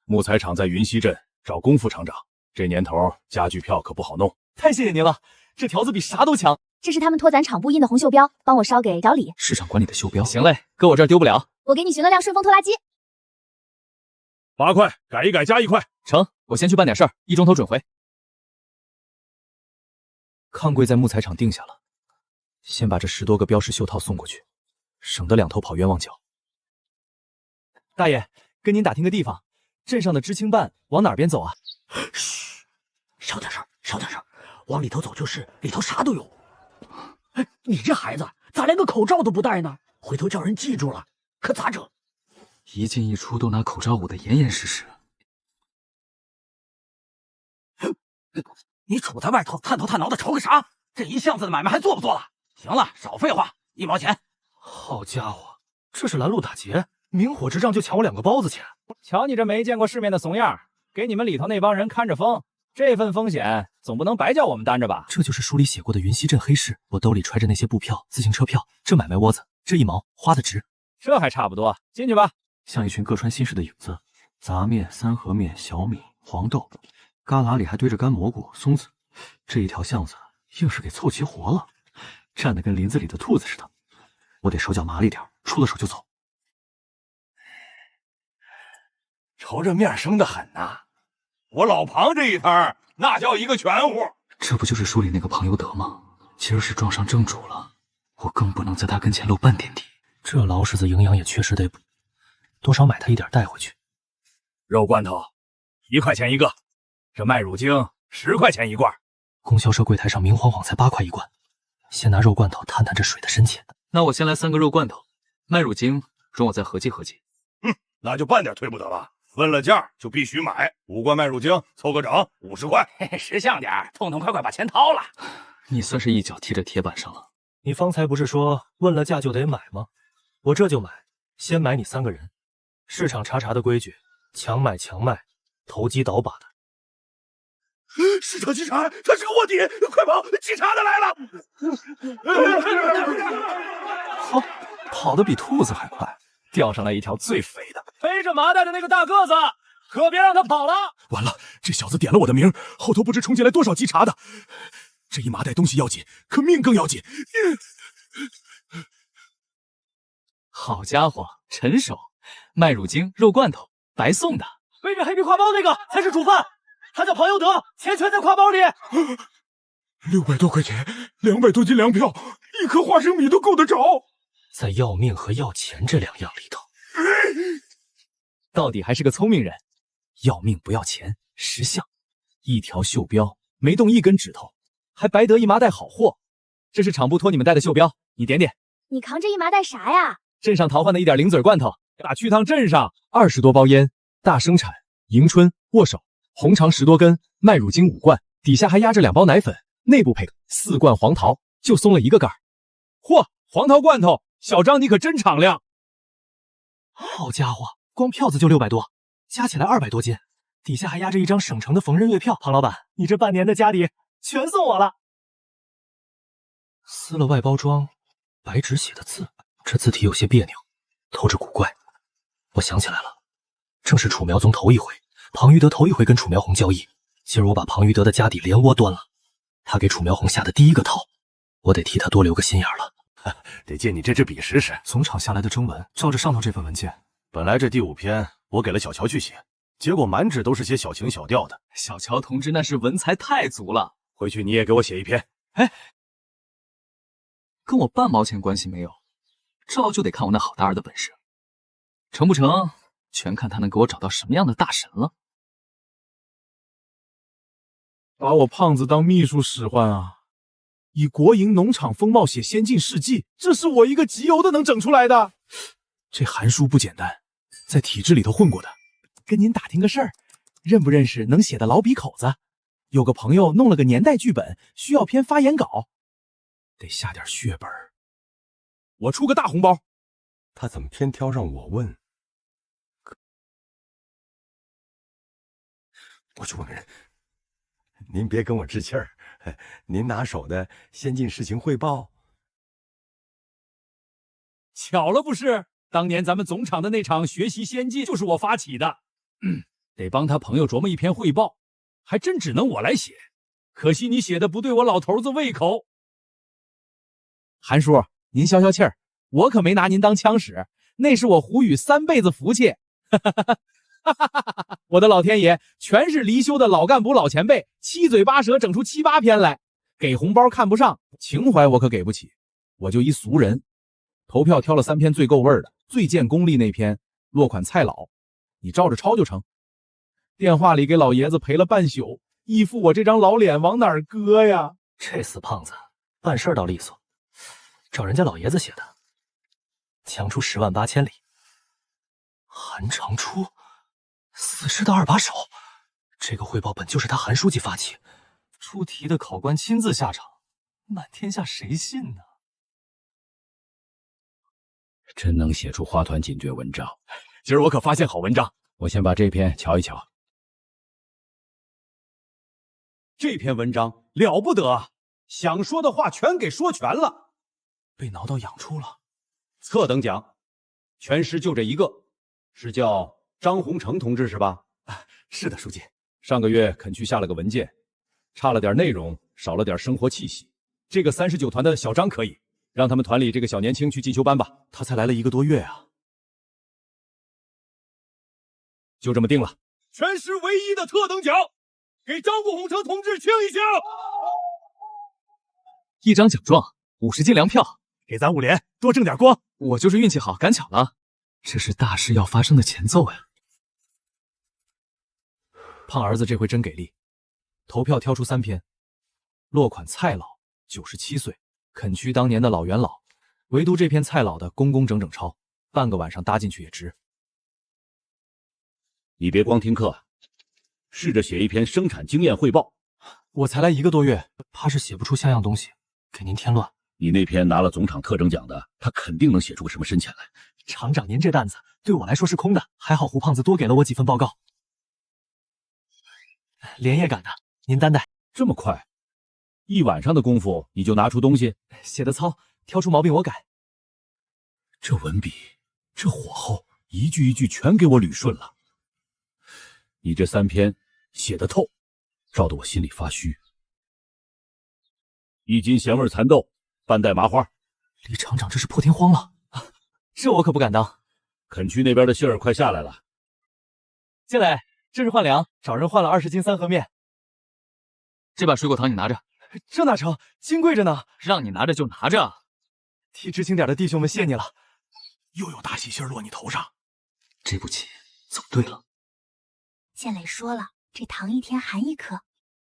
木材厂在云溪镇，找龚副厂长。这年头家具票可不好弄。太谢谢您了，这条子比啥都强。这是他们托咱厂部印的红袖标，帮我捎给小李。市场管理的袖标，行嘞，搁我这儿丢不了。我给你寻了辆顺风拖拉机。8块，改一改加1块。成，我先去办点事儿，1钟头准回。炕柜在木材厂定下了，先把这10多个标识袖套送过去，省得2头跑冤枉脚。大爷，跟您打听个地方，镇上的知青办往哪边走啊？嘘，小点声，小点声，往里头走就是，里头啥都有。哎，你这孩子咋连个口罩都不戴呢？回头叫人记住了，可咋整？一进一出都拿口罩捂得严严实实。你杵在外头探头探脑的瞅个啥？这一巷子的买卖还做不做了？行了，少废话，1毛钱。好家伙，这是拦路打劫，明火执仗就抢我2个包子钱。瞧你这没见过世面的怂样，给你们里头那帮人看着风，这份风险总不能白叫我们担着吧？这就是书里写过的云溪镇黑市。我兜里揣着那些布票、自行车票，这买卖窝子，这1毛花的值。这还差不多，进去吧。像一群各穿新式的影子，杂面、三合面、小米、黄豆，旮旯里还堆着干蘑菇、松子。这一条巷子硬是给凑齐活了，站得跟林子里的兔子似的。我得手脚麻利点，出了手就走。瞅这面生得很呐，我老庞这一摊那叫一个全乎。这不就是书里那个庞有德吗？今儿是撞上正主了，我更不能在他跟前露半点底。这老柿子营养也确实得补，多少买他一点带回去。肉罐头1块钱1个，这麦乳精10块钱1罐。供销社柜台上明晃晃才8块1罐，先拿肉罐头探探这水的深浅。那我先来3个肉罐头，麦乳精容我再合计合计。那就半点退不得了，问了价就必须买。5罐麦乳精凑个整50块，识相点，痛痛快快把钱掏了。你算是一脚踢在铁板上了。你方才不是说问了价就得买吗？我这就买，先买你3个人。市场查的规矩，强买强卖，投机倒把的。市场稽查，他是个卧底，快跑！稽查的来了！跑得比兔子还快，钓上来一条最肥的。背着麻袋的那个大个子，可别让他跑了！完了，这小子点了我的名，后头不知冲进来多少稽查的。这一麻袋东西要紧，可命更要紧。好家伙，陈手，麦乳精、肉罐头，白送的。背着黑皮挎包那个才是主犯。他叫庞有德，钱全在挎包里。600多块钱，200多斤粮票，1颗花生米都够得着。在要命和要钱这2样里头，到底还是个聪明人。要命不要钱，识相。一条袖标没动1根指头，还白得一麻袋好货。这是厂部托你们带的袖标，你点点。你扛着一麻袋啥呀？镇上淘换的一点零嘴罐头，打去趟镇上。20多包烟，大生产，迎春握手，红肠10多根，麦乳精5罐，底下还压着2包奶粉，内部配4罐黄桃，就松了1个盖儿。嚯，黄桃罐头，小张你可真敞亮。好家伙，光票子就600多，加起来200多斤，底下还压着一张省城的缝纫月票。庞老板，你这半年的家底全送我了。撕了外包装，白纸写的字，这字体有些别扭，透着古怪。我想起来了，正是楚苗宗头一回，庞于德头一回跟楚苗红交易。今儿我把庞于德的家底连窝端了，他给楚苗红下的第1个套，我得替他多留个心眼了。得借你这支笔试试。总厂下来的征文，照着上头这份文件，本来这第5篇我给了小乔去写，结果满纸都是些小情小调的。小乔同志那是文采太足了，回去你也给我写1篇。哎，跟我半毛钱关系没有，照就得看我那好大儿的本事。成不成，全看他能给我找到什么样的大神了。把我胖子当秘书使唤啊！以国营农场风貌写先进事迹，这是我一个集邮的能整出来的。这韩叔不简单，在体制里头混过的。跟您打听个事儿，认不认识能写的老笔口子？有个朋友弄了个年代剧本，需要篇发言稿，得下点血本。我出个大红包。他怎么偏挑让我问？我去问个人。您别跟我置气儿，您拿手的先进事情汇报。巧了不是？当年咱们总厂的那场学习先进就是我发起的，得帮他朋友琢磨一篇汇报，还真只能我来写。可惜你写的不对我老头子胃口。韩叔，您消消气儿，我可没拿您当枪使，那是我胡宇3辈子福气。我的老天爷，全是离休的老干部老前辈，七嘴八舌整出7、8篇来。给红包看不上，情怀我可给不起。我就一俗人，投票挑了3篇最够味儿的，最见功力那篇落款蔡老，你照着抄就成。电话里给老爷子赔了半宿，义父我这张老脸往哪儿搁呀？这死胖子办事倒利索，找人家老爷子写的，强出10万8千里。韩长初死尸的2把手，这个汇报本就是他韩书记发起，出题的考官亲自下场，满天下谁信呢？真能写出花团锦卷文章。今儿我可发现好文章，我先把这篇瞧一瞧。这篇文章了不得啊，想说的话全给说全了。被挠到痒处了。特等奖，全师就这一个，是叫张洪成同志是吧？是的，书记。上个月肯去下了个文件，差了点内容，少了点生活气息。这个39团的小张可以，让他们团里这个小年轻去进修班吧。他才来了1个多月啊。就这么定了，全师唯一的特等奖，给张国洪成同志庆一庆。1张奖状，50斤粮票，给咱5连，多挣点光。我就是运气好，赶巧了。这是大事要发生的前奏呀！胖儿子这回真给力，投票挑出3篇，落款蔡老，97岁，垦区当年的老元老，唯独这篇蔡老的工工整整抄，半个晚上搭进去也值。你别光听课，试着写一篇生产经验汇报。我才来1个多月，怕是写不出像样东西，给您添乱。你那篇拿了总厂特征奖的，他肯定能写出个什么深浅来。厂长，您这担子对我来说是空的，还好胡胖子多给了我几份报告，连夜赶的，您担待。这么快，1晚上的功夫你就拿出东西？写的糙，挑出毛病我改。这文笔，这火候，一句一句全给我捋顺了。你这3篇写得透，照得我心里发虚。1斤咸味蚕豆，半袋麻花。李厂长这是破天荒了，这我可不敢当。垦区那边的信儿快下来了。进来，这是换粮，找人换了20斤3合面。这把水果糖你拿着。这哪成？金贵着呢，让你拿着就拿着。替知青点的弟兄们谢你了。又有大喜信落你头上，这步棋走对了。建磊说了，这糖一天含一颗，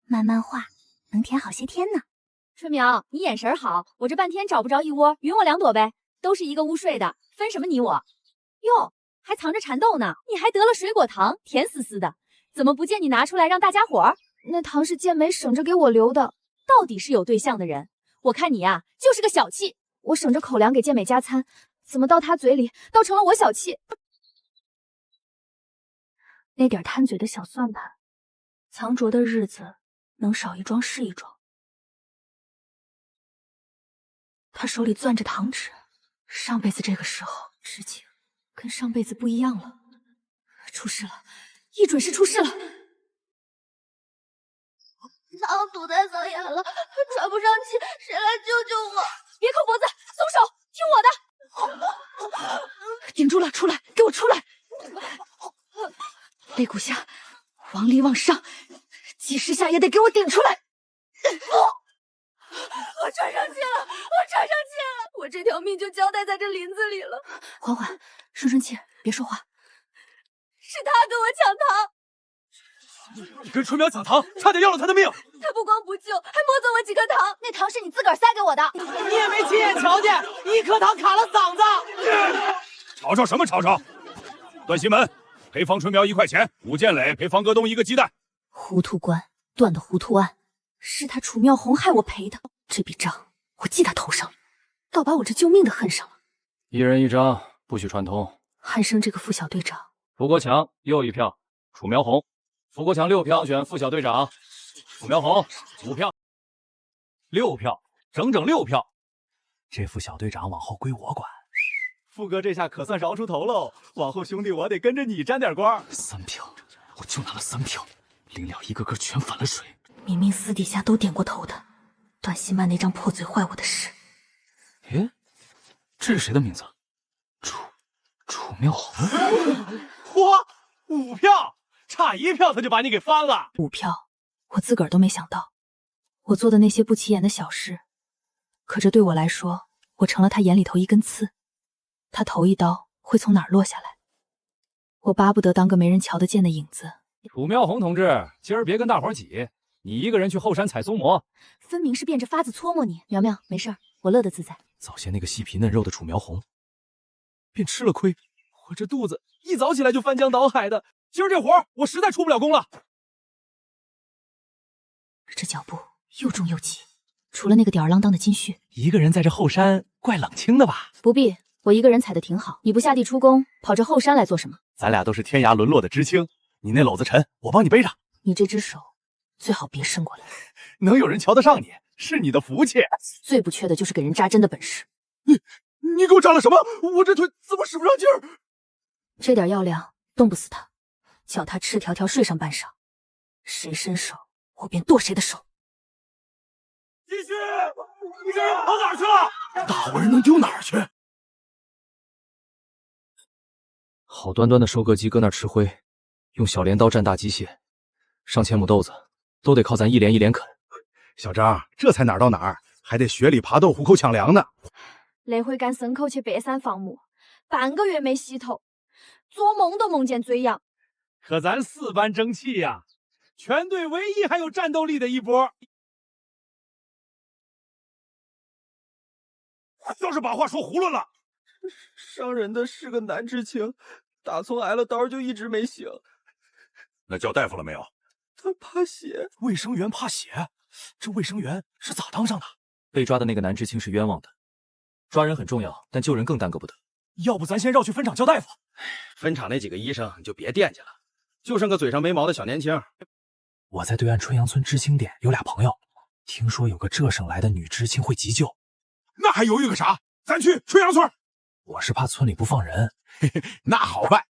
慢慢化，能甜好些天呢。春苗，你眼神好，我这半天找不着一窝，匀我2朵呗，都是一个屋睡的，分什么你我？哟，还藏着蚕豆呢，你还得了水果糖，甜丝丝的，怎么不见你拿出来让大家伙？那糖是建梅省着给我留的，到底是有对象的人，我看你呀就是个小气。我省着口粮给建美加餐，怎么到他嘴里倒成了我小气？那点贪嘴的小算盘，藏拙的日子能少一桩是一桩。他手里攥着糖纸，上辈子这个时候事情跟上辈子不一样了，出事了，一准是出事了。糖堵在嗓眼了，喘不上气，谁来救救我？别扣脖子，松手，听我的！顶住了，出来，给我出来！肋骨下，往里往上，几十下也得给我顶出来！我喘上气了，我这条命就交代在这林子里了。缓缓，顺气，别说话。是他跟我抢糖。你跟春苗抢糖，差点要了他的命。他不光不救，还摸走我几颗糖。那糖是你自个儿塞给我的，你也没亲眼瞧见，一颗糖卡了嗓子。吵吵什么吵吵？段西门赔方春苗1块钱，武建磊赔方戈东1个鸡蛋。糊涂官断的糊涂案，是他楚妙红害我赔的，这笔账我记他头上，倒把我这救命的恨上了。一人一张，不许串通。汉生这个副小队长，傅国强又1票，楚苗红。傅国强6票选副小队长，楚苗红5票，6票，整整6票。这副小队长往后归我管。傅哥这下可算饶出头喽，往后兄弟我得跟着你沾点光。3票，我就拿了3票，临了一个个全反了水。明明私底下都点过头的，段希曼那张破嘴坏我的事。诶，这是谁的名字？楚妙红。嚯，5票，差1票他就把你给翻了。 5票，我自个儿都没想到，我做的那些不起眼的小事，可这对我来说，我成了他眼里头一根刺。他头一刀会从哪儿落下来？我巴不得当个没人瞧得见的影子。楚苗红同志，今儿别跟大伙儿挤，你一个人去后山采松蘑，分明是变着法子搓磨你。苗苗，没事儿，我乐得自在。早先那个细皮嫩肉的楚苗红，便吃了亏。我这肚子一早起来就翻江倒海的，今儿这活我实在出不了工了。这脚步又重又急，除了那个吊儿郎当的金旭，一个人在这后山怪冷清的吧？不必，我一个人采的挺好。你不下地出工，跑这后山来做什么？咱俩都是天涯沦落的知青，你那篓子沉，我帮你背上。你这只手最好别伸过来，能有人瞧得上你，是你的福气。最不缺的就是给人扎针的本事。你给我扎了什么？我这腿怎么使不上劲儿？这点药量冻不死他，叫他赤条条睡上半晌，谁伸手我便剁谁的手。继续，你这人跑哪儿去了？大活人能丢哪儿去？好端端的收割机搁那儿吃灰，用小镰刀蘸大机械，上千亩豆子都得靠咱一连一连啃。小张，这才哪儿到哪儿，还得雪里爬豆虎口抢粮呢。那回赶牲口去北山放牧，半个月没洗头，做梦都梦见嘴痒。可咱4班争气呀，全队唯一还有战斗力的一波。就是把话说囫囵了。伤人的是个男知青，打从挨了刀就一直没醒。那叫大夫了没有？他怕血。卫生员怕血？这卫生员是咋当上的？被抓的那个男知青是冤枉的，抓人很重要，但救人更耽搁不得。要不咱先绕去分厂叫大夫。分厂那几个医生你就别惦记了，就剩个嘴上没毛的小年轻。我在对岸春阳村知青点有俩朋友，听说有个浙省来的女知青会急救。那还犹豫个啥？咱去春阳村。我是怕村里不放人。那好办。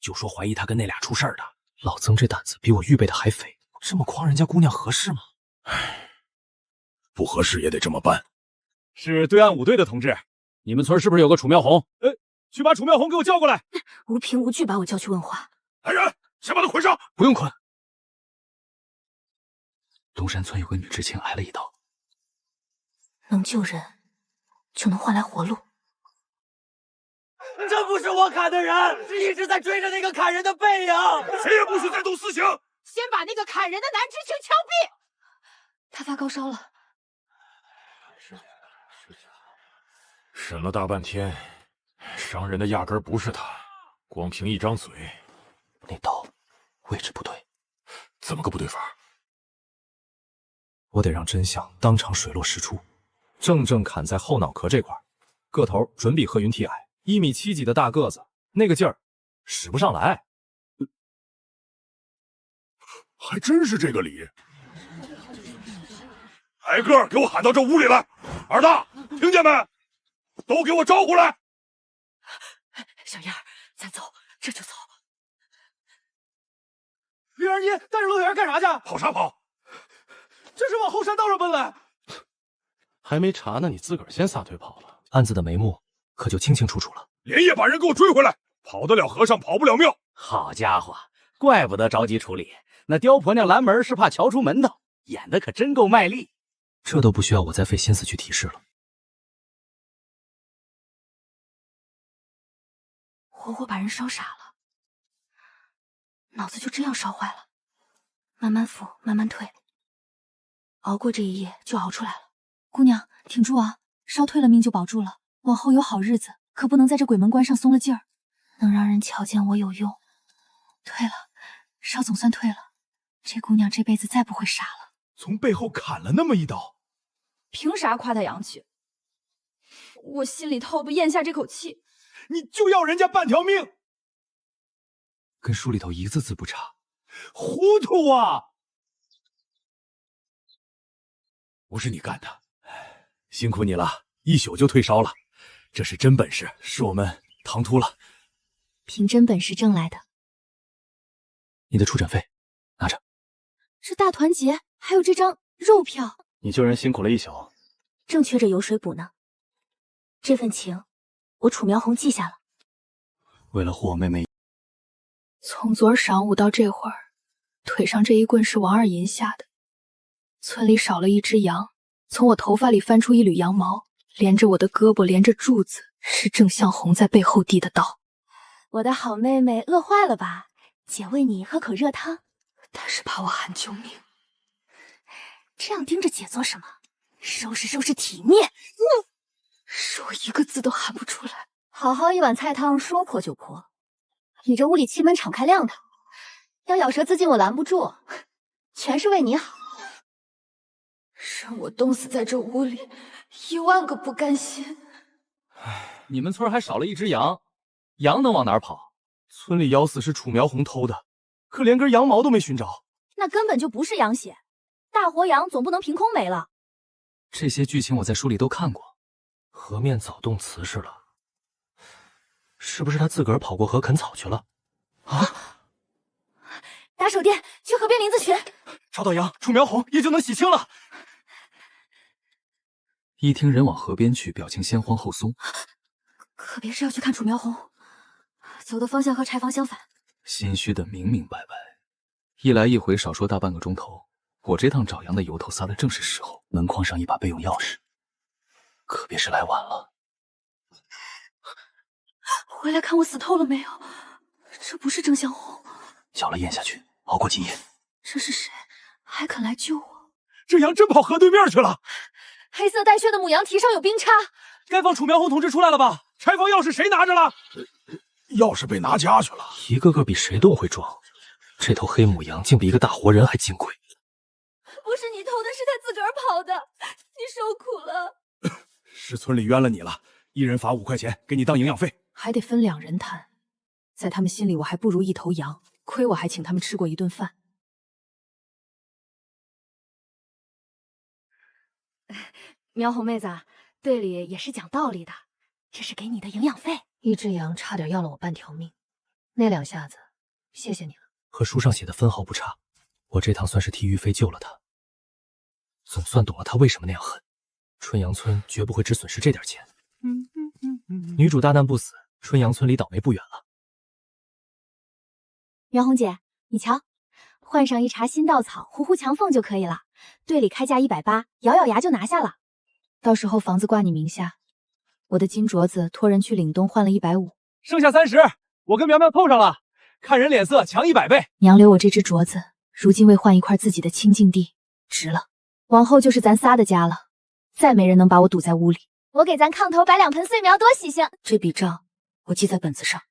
就说怀疑他跟那俩出事儿的。老曾这胆子比我预备的还肥，这么诓人家姑娘合适吗？不合适也得这么办。是对岸5队的同志，你们村是不是有个楚苗红？去把楚苗红给我叫过来。无凭无据把我叫去问话。来人，先把他捆上。不用捆。东山村有个女知青挨了一刀，能救人，就能换来活路。这不是我砍的人，是一直在追着那个砍人的背影。谁也不许再动私刑！先把那个砍人的男知青枪毙。他发高烧了。审了大半天，伤人的压根不是他，光凭一张嘴。那刀位置不对，怎么个不对法？我得让真相当场水落石出。正正砍在后脑壳这块，个头准比贺云梯矮，1.7米几的大个子，那个劲儿使不上来。还真是这个理。挨个给我喊到这屋里来！二大，听见没？都给我招呼来！小燕，咱走，这就走。林二妮带着乐园干啥去？跑啥跑？这是往后山道上奔来。还没查呢，你自个儿先撒腿跑了。案子的眉目可就清清楚楚了。连夜把人给我追回来！跑得了和尚跑不了庙。好家伙，怪不得着急处理。那刁婆娘拦门是怕瞧出门道，演的可真够卖力。这都不需要我再费心思去提示了。活活把人烧傻了，脑子就这样烧坏了。慢慢服，慢慢退，熬过这一夜就熬出来了。姑娘，挺住啊！烧退了命就保住了，往后有好日子，可不能在这鬼门关上松了劲儿，能让人瞧见我有用。退了，烧总算退了，这姑娘这辈子再不会傻了。从背后砍了那么一刀，凭啥夸他洋气？我心里头不咽下这口气。你就要人家半条命，跟书里头一个字不差。糊涂啊！不是你干的，辛苦你了，一宿就退烧了，这是真本事，是我们唐突了。凭真本事挣来的。你的出诊费，拿着。是大团结，还有这张肉票。你救人辛苦了一宿，正缺着油水补呢。这份情，我楚苗红记下了。为了护我妹妹，从昨儿晌午到这会儿，腿上这一棍是王二银下的。村里少了一只羊，从我头发里翻出一缕羊毛，连着我的胳膊，连着柱子，是郑向红在背后递的刀。我的好妹妹饿坏了吧？姐喂你喝口热汤。他是怕我喊救命。这样盯着姐做什么？收拾收拾体面。是我一个字都喊不出来。好好一碗菜汤，说破就破。你这屋里气门敞开亮堂，要咬舌自尽我拦不住，全是为你好。让我冻死在这屋里，10000个不甘心。唉，你们村还少了一只羊，羊能往哪儿跑？村里咬死是楚苗红偷的，可连根羊毛都没寻着。那根本就不是羊血，大活羊总不能凭空没了。这些剧情我在书里都看过。河面早冻瓷实了，是不是他自个儿跑过河啃草去了？啊！打手电去河边林子寻，找到羊，楚苗红也就能洗清了。一听人往河边去，表情先慌后松。可别是要去看楚苗红，走的方向和柴房相反。心虚的明明白白，一来一回少说大半个钟头，我这趟找羊的由头撒的正是时候。门框上一把备用钥匙，可别是来晚了。回来看我死透了没有？这不是郑向红。嚼了咽下去，熬过今夜。这是谁？还肯来救我？这羊真跑河对面去了。黑色带血的母羊蹄上有冰叉。该放楚苗红同志出来了吧？柴房钥匙谁拿着了？钥匙被拿家去了。一个个比谁都会装，这头黑母羊竟比一个大活人还金贵。不是你偷的，是他自个儿跑的，你受苦了。是村里冤了你了，一人罚5块钱，给你当营养费。还得分2人摊，在他们心里我还不如一头羊，亏我还请他们吃过一顿饭。苗红妹子，队里也是讲道理的，这是给你的营养费。一只羊差点要了我半条命，那2下子，谢谢你了。和书上写的分毫不差，我这趟算是替玉飞救了他，总算懂了他为什么那样狠。春阳村绝不会只损失这点钱。女主大难不死，春阳村离倒霉不远了。苗红姐，你瞧，换上一茬新稻草，糊糊墙缝就可以了。队里开价180，咬咬牙就拿下了。到时候房子挂你名下，我的金镯子托人去岭东换了150，剩下30，我跟苗苗凑上了，看人脸色强100倍。娘留我这只镯子，如今为换一块自己的清净地，值了。往后就是咱仨的家了，再没人能把我堵在屋里。我给咱炕头摆2盆碎苗，多喜庆！这笔账我记在本子上。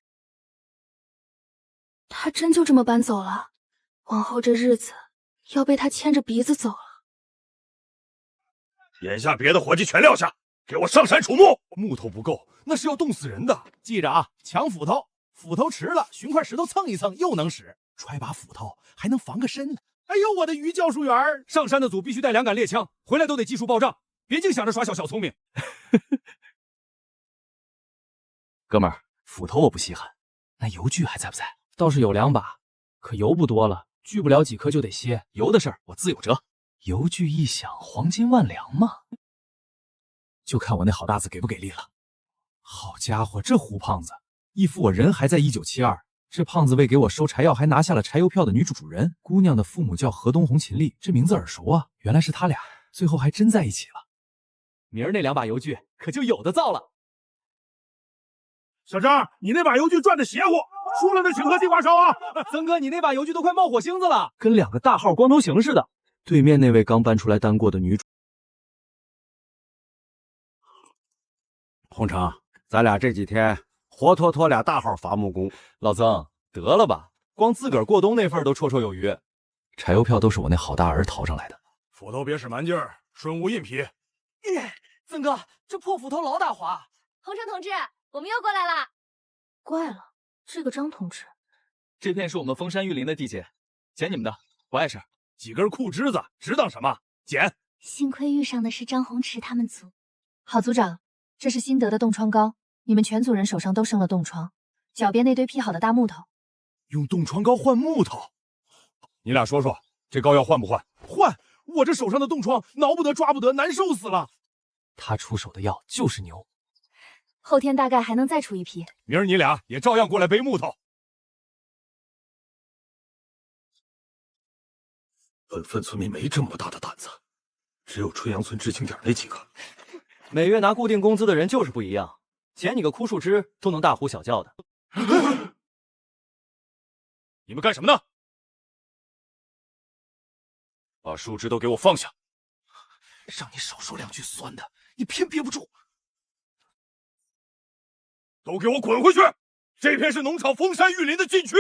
他真就这么搬走了，往后这日子要被他牵着鼻子走了。眼下别的伙计全撂下，给我上山除木。木头不够，那是要冻死人的。记着啊，抢斧头，斧头迟了，寻块石头蹭一蹭又能使，揣把斧头还能防个身呢。哎呦，我的于教书员，上山的组必须带2杆猎枪，回来都得技术报账，别净想着耍小聪明。哥们儿，斧头我不稀罕，那油锯还在不在？倒是有2把，可油不多了，锯不了几颗就得歇。油的事儿我自有辙。油锯一响，黄金万两嘛。就看我那好大子给不给力了。好家伙，这胡胖子一副我人还在1972。这胖子为给我收柴药，还拿下了柴油票的女主人。姑娘的父母叫何东红、秦丽，这名字耳熟啊，原来是他俩，最后还真在一起了。明儿那2把油锯可就有的造了。小张，你那把油锯转的邪乎，输了的请喝地瓜烧啊！曾哥，你那把油锯都快冒火星子了，跟2个大号光头型似的。对面那位刚搬出来单过的女主，洪城，咱俩这几天活脱脱俩大号伐木工。老曾，得了吧，光自个儿过冬那份都绰绰有余。柴油票都是我那好大儿淘上来的。斧头别使蛮劲儿，顺物印皮。曾哥，这破斧头老打滑。洪城同志，我们又过来了。怪了，这个张同志，这片是我们峰山玉林的地界，捡你们的，不碍事。几根裤枝子，值当什么？捡。幸亏遇上的是张红池他们组。郝组长，这是新得的冻疮膏，你们全组人手上都生了冻疮，脚边那堆劈好的大木头。用冻疮膏换木头？你俩说说，这膏药换不换？换！我这手上的冻疮挠不得抓不得，难受死了。他出手的药就是牛。后天大概还能再出一批。明儿你俩也照样过来背木头。本分村民没这么大的胆子，只有春阳村知青点那几个。每月拿固定工资的人就是不一样，捡你个枯树枝都能大呼小叫的。你们干什么呢？把树枝都给我放下！让你少说2句酸的，你偏憋不住。都给我滚回去！这片是农场峰山玉林的禁区，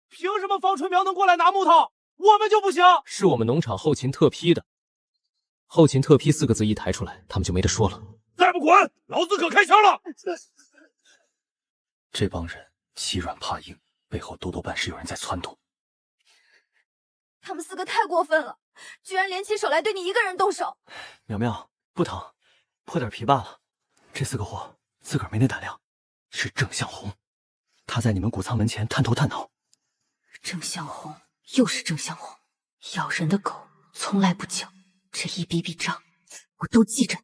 凭什么方春苗能过来拿木头，我们就不行？是我们农场后勤特批的。后勤特批4个字一抬出来，他们就没得说了。再不滚，老子可开枪了！这帮人欺软怕硬，背后多半是有人在撺掇。他们4个太过分了，居然联起手来对你一个人动手。苗苗，不疼，破点皮罢了。这4个货自个儿没那胆量。是郑向红，他在你们谷仓门前探头探脑。郑向红，又是郑向红，咬人的狗从来不叫。这一笔笔账，我都记着。